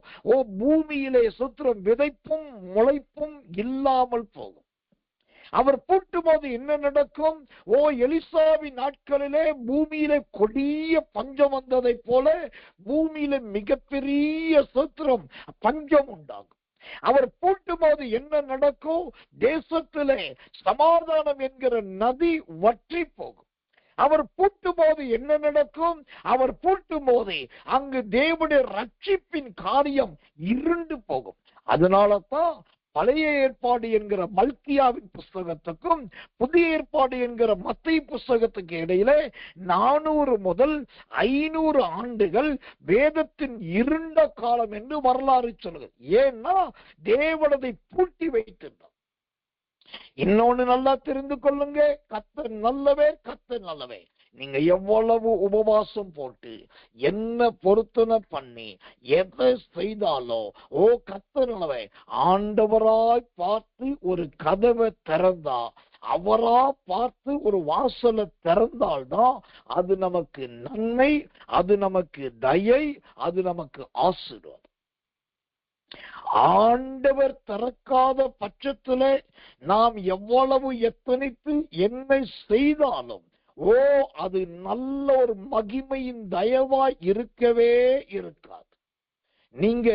பூமியிலே சுத்திரம் விதைப்பும் முளைப்பும் இல்லாமல் போகும். அவர் பூட்டும் போது என்ன நடக்கும்? எலிசாவின் நாட்களிலே பூமியிலே கொடிய பஞ்சம் வந்ததை போல பூமியில மிகப்பெரிய சுத்திரம் பஞ்சம் உண்டாகும். அவர் பூட்டும் போது என்ன நடக்கும்? தேசத்திலே சமாதானம் என்கிற நதி வற்றி போகும். அவர் பூட்டும் போது என்ன நடக்கும்? அவர் பூட்டும் போது அங்கு தேவனுடைய ரட்சிப்பின் காரியம் இருண்டு போகும். அதனாலதான் பழைய ஏற்பாடு என்கிற மல்கியாவின் புஸ்தகத்துக்கும் புதிய ஏற்பாடு என்கிற மத்தேயு புஸ்தகத்துக்கு இடையிலே 400 முதல் 500 ஆண்டுகள் வேதத்தின் இருண்ட காலம் என்று வரலாறு சொல்லுது. ஏன்னா தேவனதை பூட்டி வைத்திருந்தார். இன்னொன்னு நல்லா தெரிந்து கொள்ளுங்க, கர்த்தர் நல்லவே, கர்த்தர் நல்லவே. நீங்க எவ்வளவு உபவாசம் போட்டு என்ன பொருத்தனை பண்ணி எதை செய்தாலோ கர்த்தர் நல்லவே. ஆண்டவராய் பார்த்து ஒரு கதவை திறந்தா, அவரா பார்த்து ஒரு வாசலை திறந்தால்தான் அது நமக்கு நன்மை, அது நமக்கு தயை, அது நமக்கு ஆசீர்வாதம். ஆண்டவர் திறக்காத பட்சத்துல நாம் எவ்வளவு எத்தனைத்து என்ன செய்தாலும் அது நல்ல ஒரு மகிமையின் தயவாய் இருக்கவே இருக்காது. நீங்க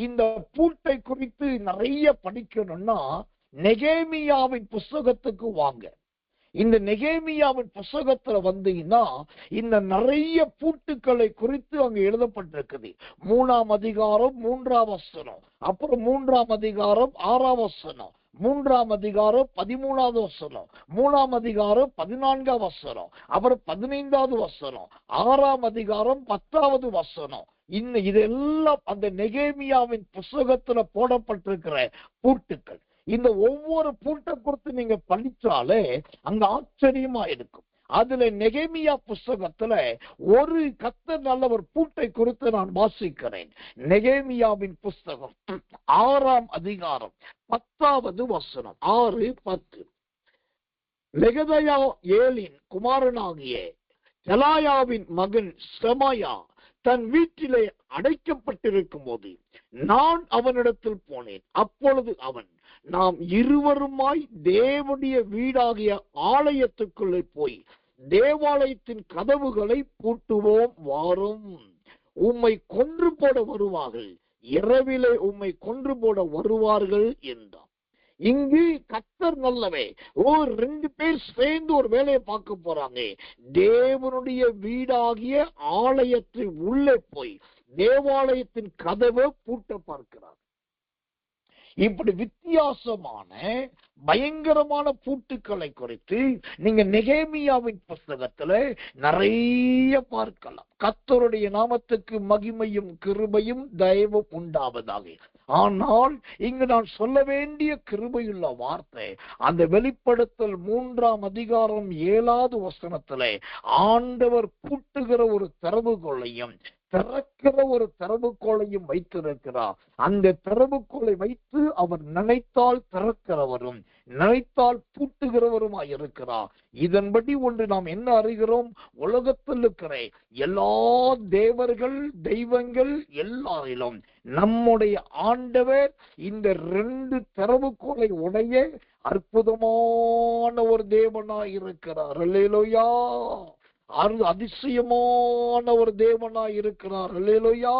இந்த பூட்டை குறித்து நிறைய படிக்கணும்னா நெகேமியாவின் புஸ்தகத்துக்கு வாங்க. இந்த நெகேமியாவின் புஸ்தகத்துல வந்தீங்கன்னா இந்த நிறைய பூட்டுக்களை குறித்து அங்க எழுதப்பட்டிருக்குது. 3ஆம் அதிகாரம் 3ஆம் வசனம், அப்புறம் 3ஆம் அதிகாரம் 6ஆம் வசனம், 3ஆம் அதிகாரம் 13ஆவது வசனம், 3ஆம் அதிகாரம் 14ஆம் வசனம், அப்புறம் 15ஆவது வசனம், 6ஆம் அதிகாரம் 10ஆவது வசனம். இதெல்லாம் அந்த நெகேமியாவின் புஸ்தகத்துல போடப்பட்டிருக்கிற பூட்டுக்கள். இந்த ஒவ்வொரு பூட்டை குறித்து நீங்க படிச்சாலே அங்க ஆச்சரியமா இருக்கும். அதுல நெகேமியா புஸ்தகத்துல ஒரு கர்த்தர் நல்ல ஒரு பூட்டை குறித்து நான் வாசிக்கிறேன். நெகேமியாவின் புஸ்தகம் 6ஆம் அதிகாரம் 10ஆவது வசனம், 6:10. லெகதயா ஏலின் குமாரனாகிய தெலாயாவின் மகன் செமாயா தன் வீட்டிலே அடைக்கப்பட்டிருக்கும் போது நான் அவனிடத்தில் போனேன். அப்பொழுது அவன், நாம் இருவருமாய் தேவனுடைய வீடாகிய ஆலயத்துக்குள்ளே போய் தேவாலயத்தின் கதவுகளை பூட்டுவோம், வாரும், உம்மை கொன்று போட வருவார்கள், இரவிலே உம்மை கொன்று போட வருவார்கள் என்றார். இங்கு கர்த்தர் நல்லவே. 2 பேர் சேர்ந்து ஒரு வேலையை பார்க்க போறாங்க. தேவனுடைய வீடாகிய ஆலயத்தின் உள்ளே போய் தேவாலயத்தின் கதவை பூட்ட பார்க்கிறார். இப்படி வித்தியாசமான பயங்கரமான பூட்டுக்களை குறித்து நீங்க நெகேமியாவின் புஸ்தகத்துல நிறைய பார்க்கலாம். கர்த்தருடைய நாமத்துக்கு மகிமையும் கிருபையும் தயவும் உண்டாவதாக. ஆனால் இங்கு நான் சொல்ல வேண்டிய கிருபையுள்ள வார்த்தை அந்த வெளிப்படுத்தல் 3ஆம் அதிகாரம் 7ஆவது வசனத்திலே ஆண்டவர் பூட்டுகிற ஒரு திறவுகோலையும் திறக்கிற ஒரு திறவுகோலையும் வைத்திருக்கிறார். அந்த திறவுகோலை வைத்து அவர் நினைத்தால் திறக்கிறவரும் நினைத்தால் பூட்டுகிறவருமாய் இருக்கிறார். இதன்படி ஒன்று நாம் என்ன அறிகிறோம்? உலகத்தில் இருக்கிற எல்லா தேவர்கள் தெய்வங்கள் எல்லாரிலும் நம்முடைய ஆண்டவர் இந்த 2 திறவுகோலை உடைய அற்புதமான ஒரு தேவனாய் இருக்கிறார். அல்லேலூயா. அதிசயமான ஒரு தேவனாய் இருக்கிறார். அல்லேலூயா.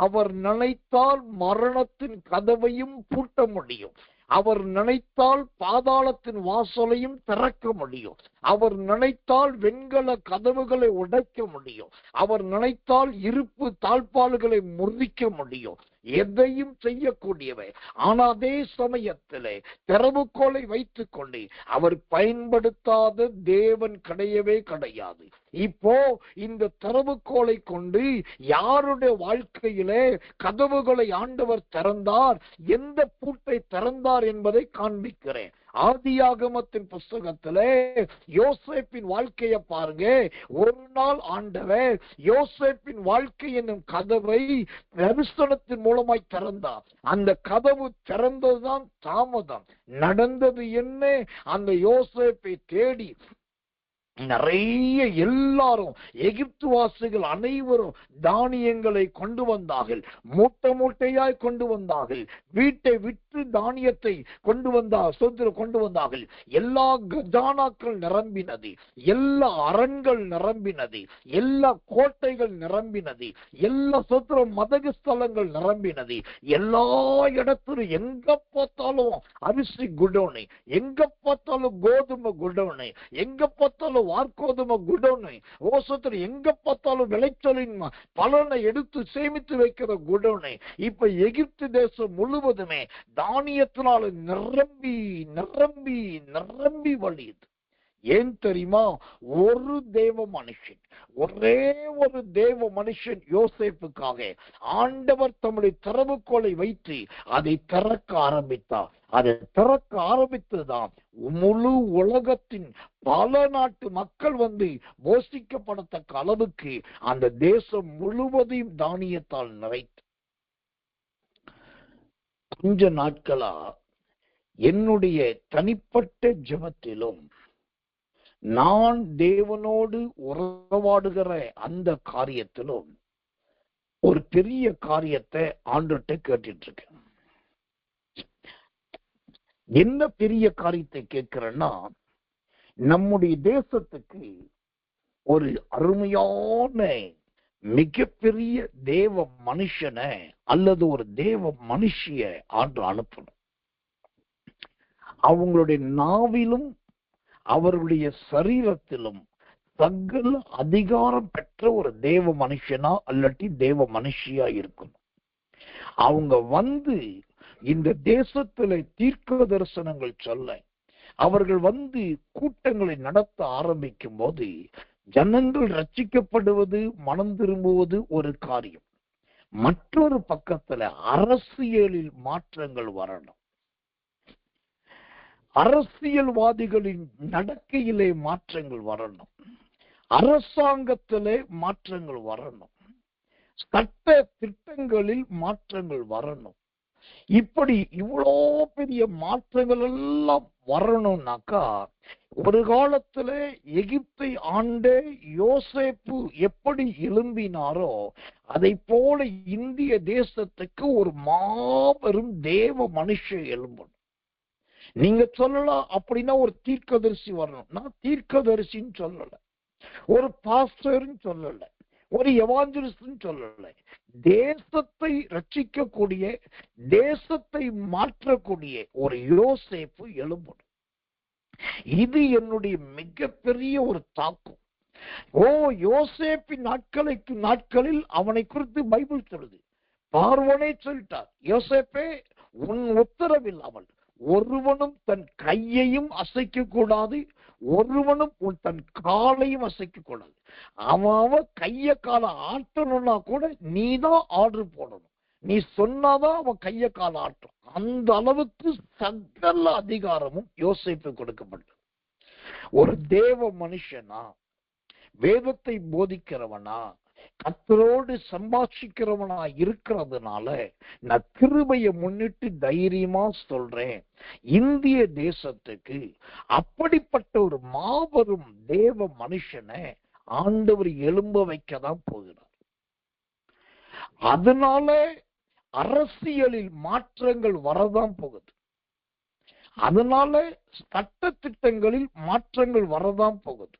அவர் நினைத்தால் மரணத்தின் கதவையும் பூட்ட முடியும். அவர் நினைத்தால் பாதாளத்தின் வாசலையும் திறக்க முடியும். அவர் நினைத்தால் வெண்கல கதவுகளை உடைக்க முடியும். அவர் நினைத்தால் இருப்பு தாழ்பால்களை முறிக்க முடியும். எதையும் செய்யக்கூடியவை. ஆனா அதே சமயத்திலே திறவுகோலை வைத்துக் கொண்டு அவர் பயன்படுத்தாத தேவன் கிடையவே கிடையாது. இப்போ இந்த திறவுகோலை கொண்டு யாருடைய வாழ்க்கையிலே கதவுகளை ஆண்டவர் திறந்தார், எந்த பூட்டை திறந்தார் என்பதை காண்பிக்கிறேன். ஆதியாகமத்தின் புஸ்தகத்திலே யோசேப்பின் வாழ்க்கையை பாருங்க. ஒரு நாள் ஆண்டவர் யோசேப்பின் வாழ்க்கை என்னும் கதவை தரிசனத்தின் மூலமாய் திறந்தார். அந்த கதவு திறந்ததுதான் தாமதம். நடந்தது என்ன? அந்த யோசேப்பை தேடி நிறைய எல்லாரும் எகிப்து வாசிகள் அனைவரும் தானியங்களை கொண்டு வந்தார்கள். மூட்டை மூட்டையாய் கொண்டு வந்தார்கள். வீட்டை விற்று தானியத்தை கொண்டு வந்தார்கள். எல்லா கஜானாக்கள் நிரம்பினது, எல்லா அரண்கள் நிரம்பினது, எல்லா கோட்டைகள் நிரம்பினது, எல்லா மதகு ஸ்தலங்கள் நிரம்பினது. எல்லா இடத்திலும் எங்க பார்த்தாலும் அரிசி குடோனு, எங்க பார்த்தாலும் கோதுமை குடோனு, எங்க பார்த்தாலும் வார்கோதுமை குடோனு, எங்க பார்த்தாலும் விளைச்சலின் பலனை எடுத்து சேமித்து வைக்கிற குடோனு. இப்ப எகிப்து தேசம் முழுவதுமே தானியத்தினால நிரம்பி நிரம்பி நிரம்பி வழியுது. ஏன் தெரியுமா? ஒரு தேவ மனுஷன், ஒரே ஒரு தேவ மனுஷன் யோசேப்புக்காக ஆண்டவர் தம்முடைய திறவுகோலை வைத்து அதை திறக்க ஆரம்பித்தார். அதை திறக்க ஆரம்பித்ததுதான் முழு உலகத்தின் பல நாட்டு மக்கள் வந்து போஷிக்கப்படத்தக்க அளவுக்கு அந்த தேசம் முழுவதையும் தானியத்தால் நிறைத்து. கொஞ்ச நாட்களா என்னுடைய தனிப்பட்ட ஜெபத்திலும் நான் தேவனோடு உறவாடுகிற அந்த காரியத்திலும் ஒரு பெரிய காரியத்தை ஆண்டுகிட்ட கேட்டுட்டு இருக்கேன். என்ன பெரிய காரியத்தை கேட்கிறேன்னா, நம்முடைய தேசத்துக்கு ஒரு அருமையான மிகப்பெரிய தேவ மனுஷனை அல்லது ஒரு தேவ மனுஷிய ஆண்டு அனுப்பணும். அவங்களுடைய நாவிலும் அவர்களுடைய சரீரத்திலும் சகல அதிகாரம் பெற்ற ஒரு தேவ மனுஷனா அல்லட்டி தேவ மனுஷியா இருக்கணும். அவங்க வந்து இந்த தேசத்துல தீர்க்க தரிசனங்கள் சொல்ல, அவர்கள் வந்து கூட்டங்களை நடத்த ஆரம்பிக்கும் போது ஜனங்கள் ரட்சிக்கப்படுவது, மனம் திரும்புவது ஒரு காரியம். மற்றொரு பக்கத்துல அரசியலில் மாற்றங்கள் வரணும். அரசியல்வாதிகளின் நடக்கையிலே மாற்றங்கள் வரணும். அரசாங்கத்திலே மாற்றங்கள் வரணும். சட்ட திட்டங்களில் மாற்றங்கள் வரணும். இப்படி இவ்வளோ பெரிய மாற்றங்கள் எல்லாம் வரணும்னாக்கா, ஒரு காலத்துல எகிப்தை ஆண்டே யோசேப்பு எப்படி எழும்பினாரோ அதை போல இந்திய தேசத்துக்கு ஒரு மாபெரும் தேவ மனுஷன் எழும்பணும். நீங்க சொல்லலாம் அப்படின்னா ஒரு தீர்க்கதரிசி வரணும். நான் தீர்க்கதரிசின்னு சொல்லல, ஒரு பாஸ்டர்ன்னு சொல்லல, ஒரு எவாஞ்சலிஸ்ட்னு சொல்லல. தேசத்தை ரட்சிக்கக்கூடிய, தேசத்தை மாற்றக்கூடிய ஒரு யோசேப்பு எழும்பணும். இது என்னுடைய மிகப்பெரிய ஒரு தாக்கம். யோசேப்பின் நாட்களில் அவனை குறித்து பைபிள் சொல்லுது. பார்வோனே சொல்லிட்டார், யோசேப்பே உன் உத்தரவில்லாமல் ஒருவனும் தன் கையையும் அசைக்க கூடாது, ஒருவனும் தன் காலையும் அசைக்க கூடாது. அவன் கைய காலை ஆட்டணும்னா கூட நீதான் ஆர்டர் போடணும். நீ சொன்னாதான் அவன் கைய காலை ஆட்டும். அந்த அளவுக்கு சகல அதிகாரமும் யோசேப்பு கொடுக்கப்பட்டது. ஒரு தேவ மனுஷனா, வேதத்தை போதிக்கிறவனா, கர்த்தரோடு சம்பாஷிக்கிறவனா இருக்கிறதுனால நான் கிருபையை முன்னிட்டு தைரியமா சொல்றேன், இந்திய தேசத்துக்கு அப்படிப்பட்ட ஒரு மாபெரும் தேவ மனுஷனை ஆண்டவர் எழும்ப வைக்கதான் போகிறார். அதனால அரசியலில் மாற்றங்கள் வரதான் போகுது. அதனால சட்ட திட்டங்களில் மாற்றங்கள் வரதான் போகுது.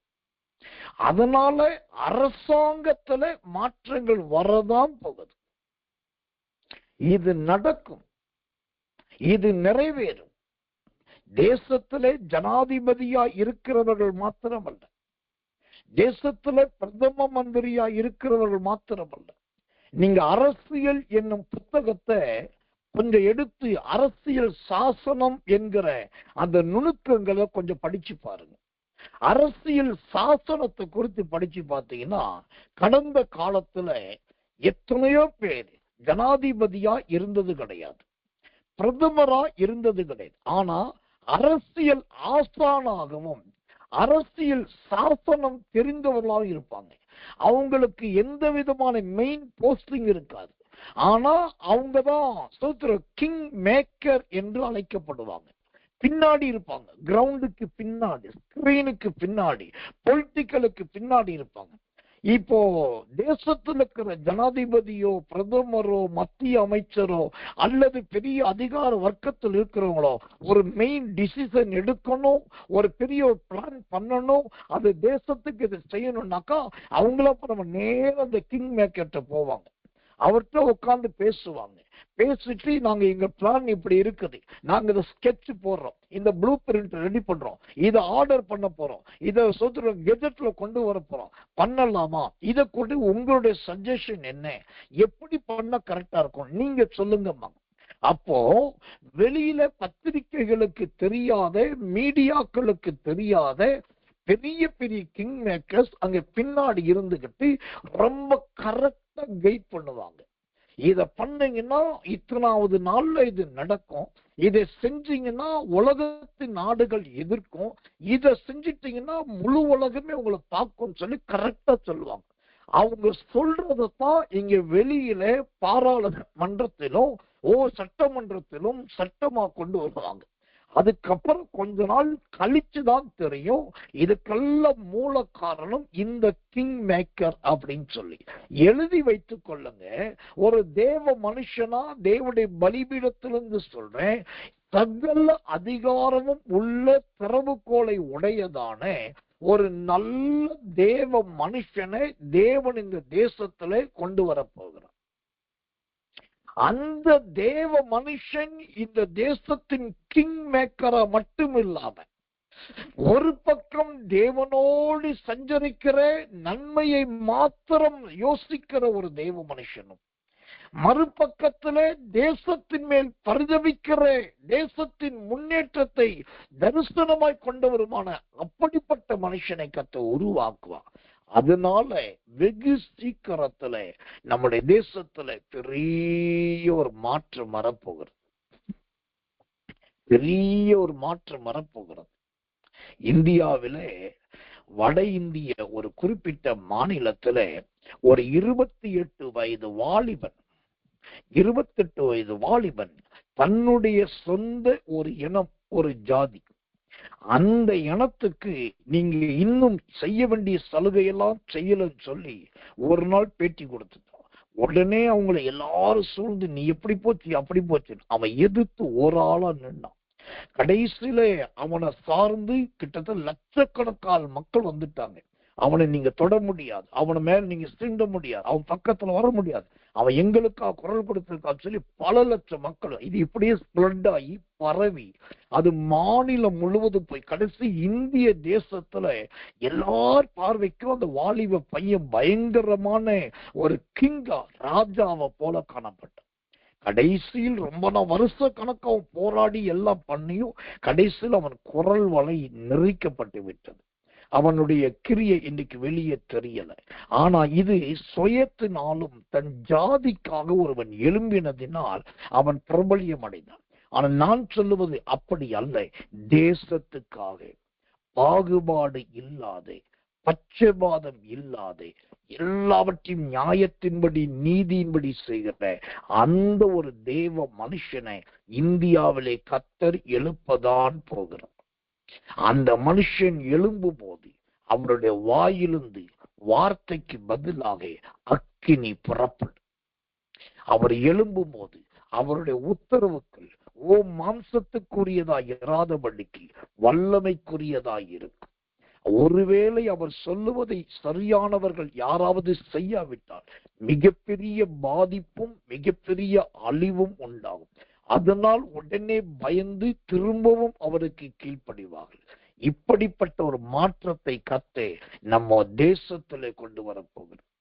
அதனால அரசாங்கத்துல மாற்றங்கள் வரதான் போகுது. இது நடக்கும், இது நிறைவேறும். தேசத்திலே ஜனாதிபதியா இருக்கிறவர்கள் மாத்திரமல்ல, தேசத்துல பிரதம மந்திரியா இருக்கிறவர்கள் மாத்திரமல்ல, நீங்க அரசியல் என்னும் புத்தகத்தை கொஞ்சம் எடுத்து அரசியல் சாசனம் என்கிற அந்த நுணுக்கங்களை கொஞ்சம் படிச்சு பாருங்க. அரசியல் சாசனத்தை குறித்து படிச்சு பார்த்தீங்கன்னா, கடந்த காலத்துல எத்தனையோ பேர் ஜனாதிபதியா இருந்தது கிடையாது, பிரதமரா இருந்தது கிடையாது. ஆனா அரசியல் ஆசானாகவும் அரசியல் சாசனம் தெரிந்தவர்களாக இருப்பாங்க. அவங்களுக்கு எந்த விதமான மெயின் போஸ்டிங் இருக்காது. ஆனா அவங்கதான் கிங் மேக்கர் என்று அழைக்கப்படுவாங்க. பின்னாடி இருப்பாங்க, கிரவுண்டுக்கு பின்னாடி, ஸ்கிரீனுக்கு பின்னாடி, பொலிட்டிக்கலுக்கு பின்னாடி இருப்பாங்க. இப்போ தேசத்தில் இருக்கிற ஜனாதிபதியோ பிரதமரோ மத்திய அமைச்சரோ அல்லது பெரிய அதிகார வர்க்கத்தில் இருக்கிறவங்களோ ஒரு மெயின் டிசிஷன் எடுக்கணும், ஒரு பெரிய ஒரு பிளான் பண்ணணும், அது தேசத்துக்கு இதை செய்யணும்னாக்கா அவங்கள நம்ம நேரம் அந்த கிங் மேக்கர்ட்ட போவாங்க. அவர்கிட்ட உட்கார்ந்து பேசுவாங்க. பேசிட்டு நாங்க எங்க பிளான் இப்படி இருக்குது, நாங்க இதை ஸ்கெட்ச் போடுறோம், இந்த ப்ளூ பிரிண்ட் ரெடி பண்றோம், இதை ஆர்டர் பண்ண போறோம், இதை கெஜெட்ல கொண்டு வர போறோம், பண்ணலாமா, இதை கொண்டு உங்களுடைய சஜஷன் என்ன, எப்படி பண்ண கரெக்டா இருக்கும் நீங்க சொல்லுங்கம்மா. அப்போ வெளியில பத்திரிகைகளுக்கு தெரியாத, மீடியாக்களுக்கு தெரியாத பெரிய பெரிய கிங் மேக்கர்ஸ் அங்க பின்னாடி இருந்துகிட்டு ரொம்ப கரெக்டா கைட் பண்ணுவாங்க. இத பண்ணீங்கன்னா இத்தனாவது நாள்ல இது நடக்கும், இதை செஞ்சீங்கன்னா உலகத்தின் நாடுகள் எதிர்க்கும், இதை செஞ்சிட்டீங்கன்னா முழு உலகமே உங்களை பார்க்கும் சொல்லி கரெக்டா சொல்லுவாங்க. அவங்க சொல்றதான் இங்க வெளியில பாராளுமன்றத்திலும் சட்டமன்றத்திலும் சட்டமா கொண்டு வருவாங்க. அதுக்கப்புறம் கொஞ்ச நாள் கழிச்சுதான் தெரியும் இதுக்கெல்லாம் மூல காரணம் இந்த கிங் மேக்கர் அப்படின்னு சொல்லி. எழுதி வைத்துக் கொள்ளுங்க. ஒரு தேவ மனுஷனா தேவனுடைய பலிபீடத்திலிருந்து சொல்றேன், சகல அதிகாரமும் உள்ள திறவுகோலை உடையதான ஒரு நல்ல தேவ மனுஷனை தேவன் இந்த தேசத்திலே கொண்டு வரப்போகிறார். அந்த தேவ மனுஷன் இந்த தேசத்தின் கிங் மேக்கரா மட்டும் இல்லாம ஒரு பக்கம் தேவனோடு சஞ்சரிக்கிற நன்மையை மாத்திரம் யோசிக்கிற ஒரு தேவ மனுஷனும், மறுபக்கத்திலே தேசத்தின் மேல் பரிதவிக்கிற தேசத்தின் முன்னேற்றத்தை தரிசனமாய் கொண்டவருமான அப்படிப்பட்ட மனுஷனை கர்த்தர் உருவாக்குவார். அதனால வெகு சீக்கிரத்துல நம்முடைய தேசத்துல பெரிய ஒரு மாற்றம் வரப்போகிறது. பெரிய ஒரு மாற்றம் வரப்போகிறது. இந்தியாவிலே வட இந்திய ஒரு குறிப்பிட்ட மாநிலத்துல ஒரு 28 வயது வாலிபன் 28 வயது வாலிபன் தன்னுடைய சொந்த ஒரு இனம், ஒரு ஜாதி, அந்த இனத்துக்கு நீங்க இன்னும் செய்ய வேண்டிய சலுகையெல்லாம் செய்யலன்னு சொல்லி ஒரு நாள் பேட்டி கொடுத்துட்டான். உடனே அவங்களை எல்லாரும் சூழ்ந்து நீ எப்படி போச்சு அப்படி போச்சு அவன் எதிர்த்து ஒரு ஆளா நின்னான். கடைசியில அவனை சார்ந்து கிட்டத்தட்ட லட்சக்கணக்கான மக்கள் வந்துட்டாங்க. அவனை நீங்க தொட முடியாது, அவனை மேல நீங்க சீண்ட முடியாது, அவன் பக்கத்துல வர முடியாது, அவன் எங்களுக்கா குரல் கொடுத்திருக்கான்னு சொல்லி பல லட்சம் மக்கள் இது இப்படியே ஸ்ப்ரெட் ஆகி பரவி அது மாநிலம் முழுவதும் போய் கடைசி இந்திய தேசத்துல எல்லார் பார்வைக்கும் அந்த வாலிப பையன் பயங்கரமான ஒரு கிங்கா, ராஜாவை போல காணப்பட்டான். கடைசியில் ரொம்ப வருஷ கணக்காக போராடி எல்லாம் பண்ணியும் கடைசியில் அவன் குரல் வலை நெறிக்கப்பட்டு விட்டது. அவனுடைய கிரியை இன்னைக்கு வெளியே தெரியல. ஆனா இது சுயத்தினாலும் தன் ஜாதிக்காக ஒருவன் எழும்பினதினால் அவன் பிரபலியம் அடைந்தான். ஆனா நான் சொல்லுவது அப்படி அல்ல. தேசத்துக்காக பாகுபாடு இல்லாதே, பட்சபாதம் இல்லாதே, எல்லாவற்றையும் நியாயத்தின்படி நீதியின்படி செய்கிற அந்த ஒரு தேவ மனுஷனை இந்தியாவிலே கர்த்தர் எழுப்பதான் போகிறார். அந்த மனுஷன் எழும்பும் போது அவருடைய வாயிலிருந்து வார்த்தைக்கு பதிலாக அக்கினி புறப்படும். அவர் எழும்பும் போது அவருடைய உத்தரவுகள் மாம்சத்துக்குரியதாய் இராதபடிக்கு வல்லமைக்குரியதாய் இருக்கும். ஒருவேளை அவர் சொல்லுவதை சரியானவர்கள் யாராவது செய்யாவிட்டால் மிகப்பெரிய பாதிப்பும் மிகப்பெரிய அழிவும் உண்டாகும். அதனால் உடனே பயந்து திரும்பவும் அவருக்கு கீழ்ப்படிவார்கள். இப்படிப்பட்ட ஒரு மாற்றத்தை கர்த்தர் நம்ம தேசத்திலே கொண்டு வரப்போகிறோம்.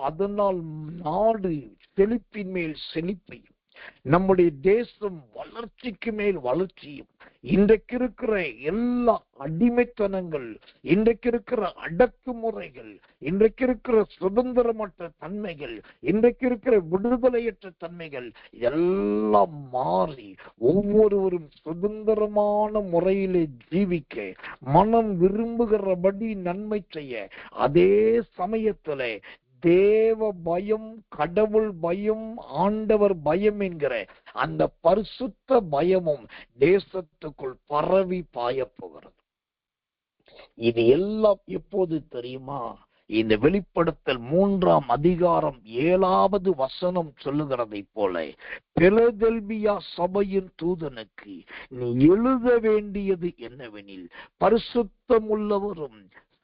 அதனால் நாடு செழிப்பின் மேல் செழிப்பையும் நம்முடைய தேசம் வளர்ச்சிக்கு மேல் வளர்ச்சியும், இன்றைக்கு இருக்கிற எல்லா அடிமைத்தனங்கள், இன்றைக்கு இருக்கிற அடக்குமுறைகள், இன்றைக்கு இருக்கிற சுதந்திரமற்ற தன்மைகள், இன்றைக்கு இருக்கிற விடுதலையற்ற தன்மைகள் எல்லாம் மாறி ஒவ்வொருவரும் சுதந்திரமான முறையிலே ஜீவிக்க, மனம் விரும்புகிறபடி நன்மை செய்ய, அதே சமயத்திலே தேவ பயம், கடவுள் பயம், ஆண்டவர் பயம் என்கிற அந்த பரிசுத்த பயமும் தேசத்துக்குள் பரவி பாய போகிறது. இது எல்லாம் எப்போது தெரியுமா? இந்த வெளிப்படுத்தல் 3ஆம் அதிகாரம் 7வது வசனம் சொல்லுகிறதை போல, பிலதெல்பியா சபையின் தூதனுக்கு நீ எழுத வேண்டியது என்னவெனில், பரிசுத்தமுள்ளவரும்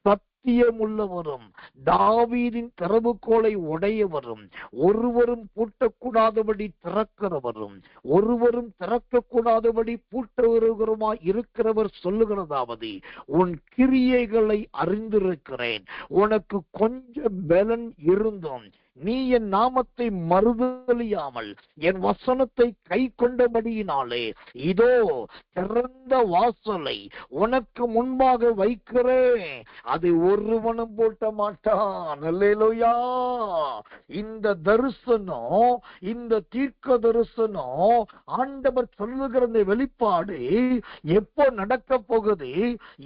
சத்தியமுள்ளவரும் தாவீதின் திறவுகோலை உடையவரும் ஒருவரும் பூட்டக்கூடாதபடி திறக்கிறவரும் ஒருவரும் திறக்கக்கூடாதபடி பூட்டுகிறவருமாய் இருக்கிறவர் சொல்லுகிறதாவது, உன் கிரியைகளை அறிந்திருக்கிறேன். உனக்கு கொஞ்சம் பலன் இருந்தும் நீ என் நாமத்தை மறுதலியாமல் என் வசனத்தை கை கொண்டபடியினாலே இதோ திறந்த வாசலை உனக்கு முன்பாக வைக்கிறேன், அதை ஒருவனும் பூட்ட மாட்டான். அல்லேலூயா! இந்த தரிசனம், இந்த தீர்க்க தரிசனம், ஆண்டவர் சொல்லுகிற இந்த வெளிப்பாடு எப்போ நடக்க போகுது,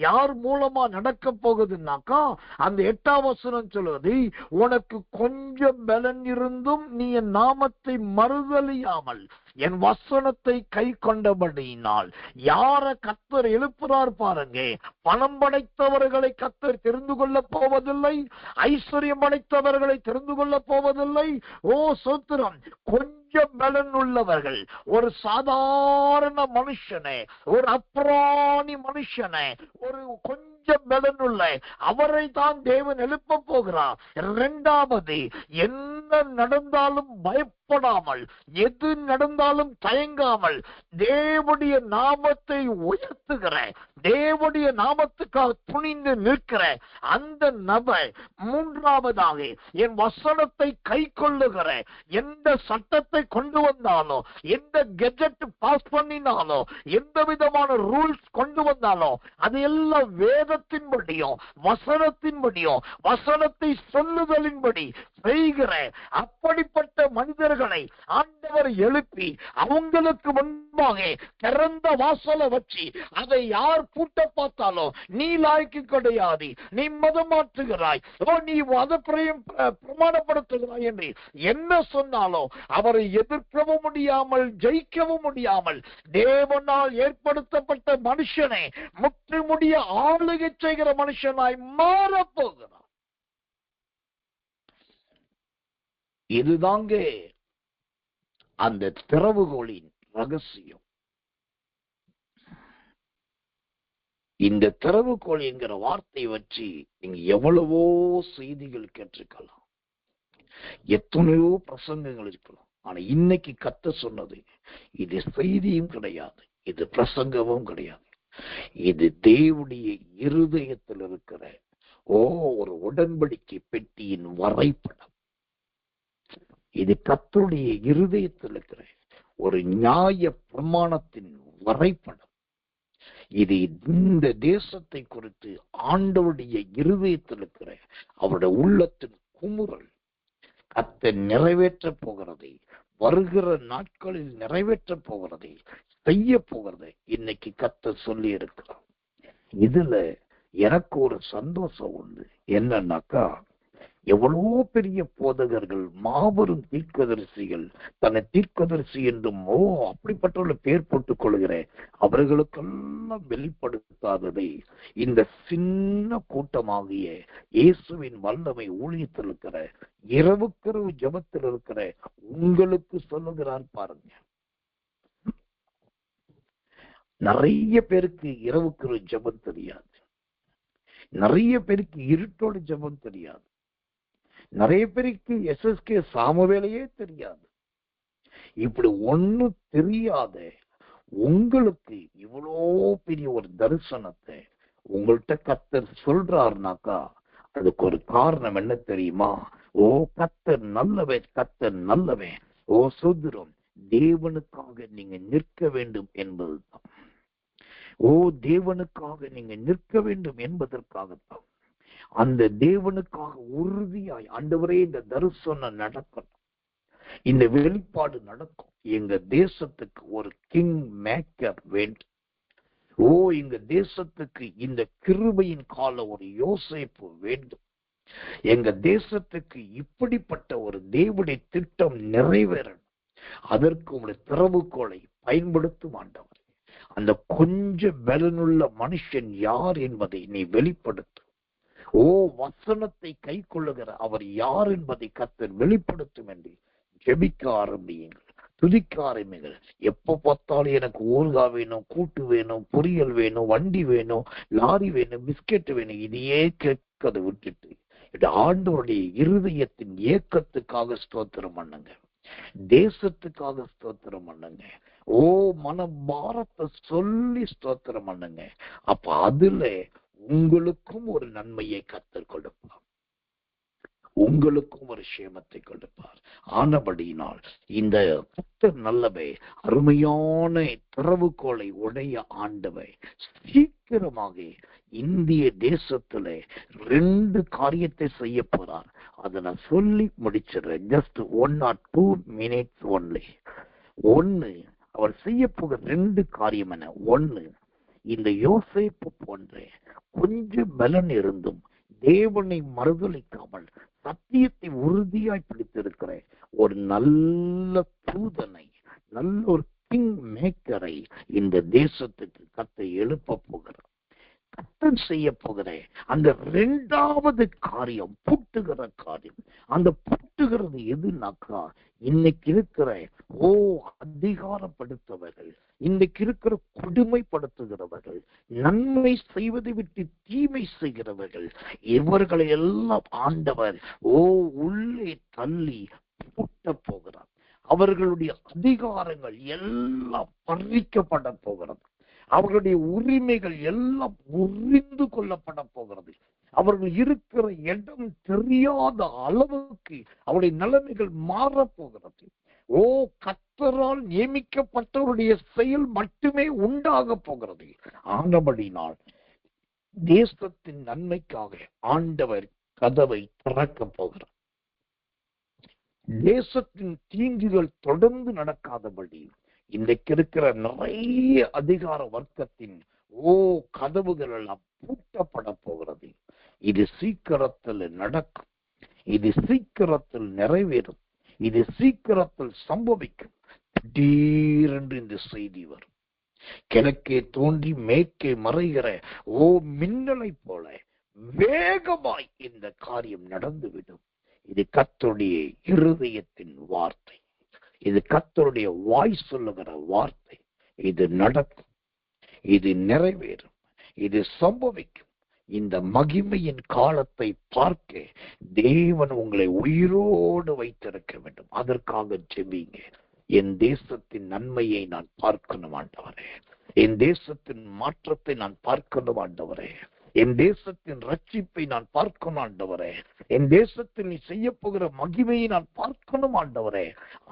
யார் மூலமா நடக்க போகுதுன்னாக்கா, அந்த 8ஆம் வசனம் சொல்லுவது, உனக்கு கொஞ்சம் பலன் இருந்தும் நீ என் நாமத்தை மறுதலியாமல் என் வசனத்தை கை கொண்டபடியினால் யார கர்த்தர் எழுப்புறார் பாருங்க. பணம் படைத்தவர்களை கர்த்தர் தெரிந்து கொள்ள போவதில்லை, ஐஸ்வர்யம் படைத்தவர்களை தெரிந்து கொள்ள போவதில்லை. ஓ சோத்திரம், கொஞ்சம் பலன் உள்ளவர்கள், ஒரு சாதாரண மனுஷனே, ஒரு அப்ராணி மனுஷனே, ஒரு கொஞ்சம் பலன் உள்ள அவரை தான் தேவன் எழுப்ப போகிறார். இரண்டாவது, என்ன நடந்தாலும் பயப்படாமல், எது நடந்தாலும் தயங்காமல் தேவனுடைய நாமத்தை உயர்த்துகிற, தேவனுடைய நாமத்துக்காக துணிந்து நிற்கிற அந்த நபர். மூன்றாவதாக, என் வசனத்தை கை கொள்ளுகிற, எந்த சட்டத்தை கொண்டு வந்தாலோ, எந்த கெஜெட் பாஸ் பண்ணினாலோ, எந்த விதமான ரூல்ஸ் கொண்டு வந்தாலோ அதையெல்லாம் வேதத்தின்படியும் வசனத்தின்படியும் வசனத்தை சொல்லுதலின்படி செய்கிற அப்படிப்பட்ட மனிதர்களை ஆண்டவர் எழுப்பி அவங்களுக்கு முன்பாக திறந்த வாசலை வச்சு, அதை யார் பூட்ட பார்த்தாலும் நீ லாய்க்கு கிடையாது, நீ மதம் மாற்றுகிறாய், நீ மத பிரமாணப்படுத்துகிறாய் என்று என்ன சொன்னாலும் அவரை எதிர்க்கவும் முடியாமல் ஜெயிக்கவும் முடியாமல் தேவனால் ஏற்படுத்தப்பட்ட மனுஷனை முற்றுமுடிய ஆளுகை செய்கிற மனுஷனாய் மாறப்போகிறார். இதுதாங்க அந்த திறவுகோலின் ரகசியம். இந்த திறவுகோல் என்கிற வார்த்தை வச்சு நீங்க எவ்வளவோ செய்திகள் கேட்டிருக்கலாம், எத்தனையோ பிரசங்கங்கள் இருக்கலாம். ஆனா இன்னைக்கு கர்த்தர் சொன்னது இது செய்தியும் கிடையாது, இது பிரசங்கமும் கிடையாது, இது தேவனுடைய இருதயத்தில் இருக்கிற ஒரு உடன்படிக்கை பெட்டியின் வரைபடம். இது கர்த்தருடைய இருதயத்தில் இருக்கிற ஒரு நியாய பிரமாணத்தின் வரைபடம். இது இந்த தேசத்தை குறித்து ஆண்டவருடைய இருதயத்தில் இருக்கிற அவருடைய உள்ளத்தின் குமுறல். கர்த்தர் நிறைவேற்ற போகிறதை, வருகிற நாட்களில் நிறைவேற்ற போகிறதை, செய்ய போகிறதை இன்னைக்கு கர்த்தர் சொல்லி இருக்கிறார். இதுல எனக்கு ஒரு சந்தோஷம் உண்டு. என்னன்னாக்கா, எவ்வளவோ பெரிய போதகர்கள், மாபெரும் தீர்க்கதரிசிகள், தன்னை தீர்க்கதரிசி என்றும் அப்படிப்பட்ட பேர் போட்டுக் கொள்கிற அவர்களுக்கெல்லாம் வெளிப்படுத்தாததை இந்த சின்ன கூட்டமாகிய இயேசுவின் வல்லமை ஊழியத்தில் இருக்கிற இரவுக்கரவு ஜெபத்தில் இருக்கிற உங்களுக்கு சொல்லுகிறார் பாருங்க. நிறைய பேருக்கு இரவுக்கரவு ஜெபம் தெரியாது, நிறைய பேருக்கு இருட்டோட ஜெபம் தெரியாது, நிறைய பேருக்கு SSK சாமுவேலையே தெரியாது. இப்படி ஒண்ணு தெரியாத உங்களுக்கு இவ்வளோ பெரிய ஒரு தரிசனத்தை உங்கள்கிட்ட கர்த்தர் சொல்றாருனாக்கா அதுக்கு ஒரு காரணம் என்ன தெரியுமா? கர்த்தர் நல்லவன், கர்த்தர் நல்லவன். சுதந்திரம் தேவனுக்காக நீங்க நிற்க வேண்டும் என்பதுதான். தேவனுக்காக நீங்க நிற்க வேண்டும் என்பதற்காகத்தான். அந்த தேவனுக்காக உறுதியாய், ஆண்டவரே இந்த தரிசனம் நடக்கணும், இந்த வெளிப்பாடு நடக்கும், எங்க தேசத்துக்கு ஒரு கிங் மேக்கர் வேண்டும். எங்க தேசத்துக்கு இந்த கிருபையின் கால ஒரு யோசேப்பு வேண்டும். எங்க தேசத்துக்கு இப்படிப்பட்ட ஒரு தேவனுடைய திட்டம் நிறைவேறணும். அதற்கு உங்களுடைய திறவுகோலை பயன்படுத்தும் ஆண்டவர். அந்த கொஞ்சம் பலனுள்ள மனுஷன் யார் என்பதை நீ வெளிப்படுத்து. வசனத்தை கை கொள்ளுகிற அவர் யார் என்பதை கர்த்தர் வெளிப்படுத்தும் என்று ஜெபிக்க ஆரம்பியுங்கள், துதிக்க ஆரம்பிங்கள். எப்ப பார்த்தாலும் எனக்கு ஊறுகாய் வேணும், கூட்டு வேணும், பொரியல் வேணும், வண்டி வேணும், லாரி வேணும், பிஸ்கெட் வேணும், இதையே கேட்கதை விட்டுட்டு ஆண்டவருடைய இருதயத்தின் ஏக்கத்துக்காக ஸ்தோத்திரம் பண்ணுங்க, தேசத்துக்காக ஸ்தோத்திரம் பண்ணுங்க. மன பாரத்தை சொல்லி ஸ்தோத்திரம் பண்ணுங்க. அப்ப அதுல உங்களுக்கும் ஒரு நன்மையை கர்த்தர் கொடுப்பார், உங்களுக்கும் ஒரு சேமத்தை கொடுப்பார். ஆனபடியினால் இந்த கர்த்தர் நல்லவை, அருமையான திறவுகோலை உடைய ஆண்டவை சீக்கிரமாக இந்திய தேசத்துல 2 காரியத்தை செய்ய போறார். அதை நான் சொல்லி முடிச்சிடுறேன். Just 1 or 2 minutes only. 1, அவர் செய்ய போகிற 2 காரியம் என்ன? 1, இந்த யோசேப்பு போன்ற கொஞ்சம் பலன் இருந்தும் தேவனை மறுதலிக்காமல் சத்தியத்தை உறுதியாய் பிடித்திருக்கிற ஒரு நல்ல தூதனை நல்ல ஒரு கிங் மேக்கரை இந்த தேசத்துக்கு கர்த்தர் எழுப்ப போகிறார். கர்த்தர் செய்ய போகிற அந்த 2வது காரியம், பூட்டுகிற காரியம். அந்த பூட்டுகிறது எதுனாக்கா, இன்னைக்கு இருக்கிற அதிகாரப்படுத்தவர்கள், இன்னைக்கு இருக்கிற கொடுமைப்படுத்துகிறவர்கள், நன்மை செய்வதை விட்டு தீமை செய்கிறவர்கள், இவர்களை எல்லாம் ஆண்டவர் உள்ளே தள்ளி பூட்ட போகிறார். அவர்களுடைய அதிகாரங்கள் எல்லாம் பறிக்கப்பட போகிறது. அவர்களுடைய உரிமைகள் எல்லாம் முறிந்து கொள்ளப்பட போகிறது. அவர்கள் இருக்கிற இடம் தெரியாத அளவுக்கு அவருடைய நிலைமைகள் மாறப்போகிறது. கர்த்தரால் நியமிக்கப்பட்டவருடைய செயல் மட்டுமே உண்டாக போகிறது. ஆனபடினால் தேசத்தின் நன்மைக்காக ஆண்டவர் கதவை திறக்க போகிறார். தேசத்தின் தீங்குகள் தொடர்ந்து நடக்காதபடி இன்றைக்கு இருக்கிற நிறைய அதிகார வர்க்கத்தின் கதவுகள் எல்லாம் பூட்டப்பட போகிறது. இது சீக்கிரத்தில் நடக்கும். இது சீக்கிரத்தில் நிறைவேறும். இது சீக்கிரத்தில் சம்பவிக்கும். திடீரென்று இந்த செய்தி வரும். கிழக்கே தோன்றி மேற்கே மறைகிற மின்னலை போல வேகமாய் இந்த காரியம் நடந்துவிடும். இது கர்த்தருடைய இருதயத்தின் வார்த்தை. இது கர்த்தருடைய வாய் சொல்லுகிற வார்த்தை. இது நடக்கும். இது நிறைவேறும். இது சம்பவிக்கும். இந்த மகிமையின் காலத்தை பார்க்க தேவன் உங்களை உயிரோடு வைத்திருக்க வேண்டும். அதற்காக ஜெபிங்க. என் தேசத்தின் நன்மையை நான் பார்க்கணும் ஆண்டவரே. என் தேசத்தின் மாற்றத்தை நான் பார்க்கணும் ஆண்டவரே. என் தேசத்தின் ரட்சிப்பை நான் பார்க்கணும் ஆண்டவரே. என் தேசத்தில் நீ செய்ய போகிற மகிமையை நான் பார்க்கணும் ஆண்டவரே.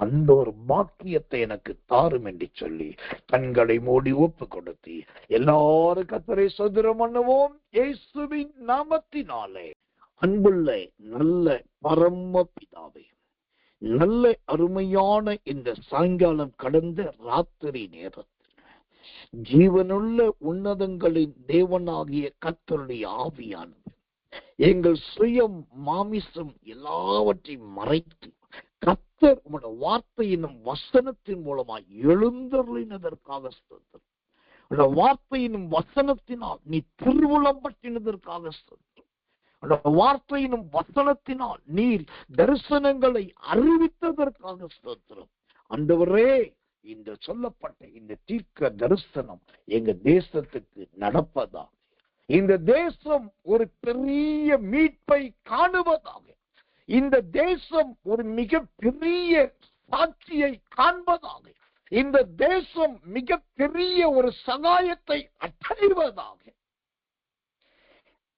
அந்த ஒரு பாக்கியத்தை எனக்கு தாரும் என்று சொல்லி கண்களை மூடி ஒப்பு கொடுத்து எல்லாரும் கர்த்தரை ஸ்தோத்திரம் பண்ணுவோம் இயேசுவின் நாமத்தினாலே. அன்புள்ள நல்ல பரம பிதாவே, நல்ல அருமையான இந்த சாயங்காலம் கடந்த ராத்திரி நேரத்தில் ஜீவனுள்ள உன்னதங்களின் தேவனாகிய கர்த்தருடைய ஆவியானது எங்கள் சுயம் மாமிசம் எல்லாவற்றையும் மறைத்து கர்த்தர் உம்முடைய வார்த்தையினும் வசனத்தின் மூலமாய் எழுந்தருளினதற்காக ஸ்தோத்திரம். உடைய வார்த்தையினும் வசனத்தினால் நீ திருவுளம் பற்றினதற்காக ஸ்தோத்திரம். உடைய வார்த்தையினும் வசனத்தினால் நீர் தரிசனங்களை அறிவித்ததற்காக ஸ்தோத்திரம். ஆண்டவரே, இந்த சொல்லப்பட்ட இந்த தீர்க்க தரிசனம் எங்க தேசத்துக்கு நடப்பதாக, இந்த தேசம் ஒரு பெரிய மீட்பை காணுவதாக, இந்த தேசம் ஒரு மிக பெரிய சாட்சியை காண்பதாக, இந்த தேசம் மிக பெரிய ஒரு சகாயத்தை அடைவதாக.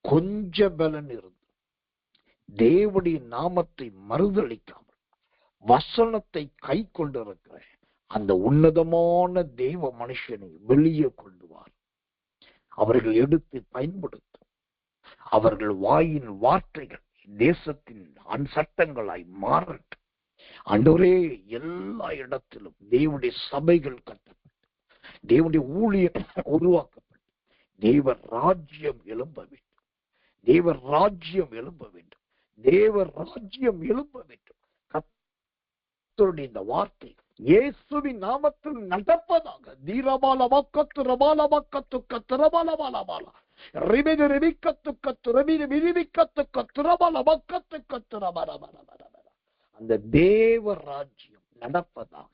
கொஞ்ச பலன் இருந்து தேவனுடைய நாமத்தை மறுதளிக்காமல் வசனத்தை கை கொண்டிருக்கிற அந்த உன்னதமான தேவ மனுஷனை வெளியே கொண்டு வார். அவர்கள் எடுத்து பயன்படுத்தும். அவர்கள் வாயின் வார்த்தைகள் தேசத்தின் சட்டங்களாய் மாறட்டும். ஆண்டவரே, எல்லா இடத்திலும் தேவனுடைய சபைகள் கட்டப்பட்டு, தேவனுடைய ஊழியம் உருவாக்கப்பட்டு, தேவ ராஜ்யம் எழும்ப வேண்டும். தேவ ராஜ்யம் எழும்ப வேண்டும். தேவ ராஜ்யம் எழும்ப வேண்டும். கர்த்தருடைய இந்த வார்த்தை இயேசுவின் நாமத்தில் நடப்பதாக. தீரபால வக்கத்து ரபால வக்கத்து கத்திரபால பாலபால ரிபிது ரிபிக்கத்து கத்து ரபிது விரிவிக்கத்து கத்திரபால வக்கத்து கத்திரபால அந்த தேவ ராஜ்யம் நடப்பதாக.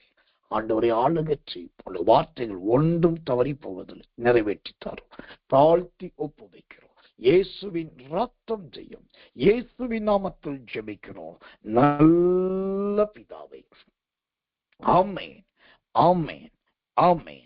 ஆண்டவரை ஆளுகற்றி பல வார்த்தைகள் ஒன்றும் தவறி போவதில்லை நிறைவேற்றித்தாரும். தாழ்த்தி ஒப்பு வைக்கிறோம். இயேசுவின் ரத்தம் செய்யும். இயேசுவின் நாமத்தில் ஜெபிக்கிறோம் நல்ல பிதாவே. ஆமென், ஆமென், ஆமென்.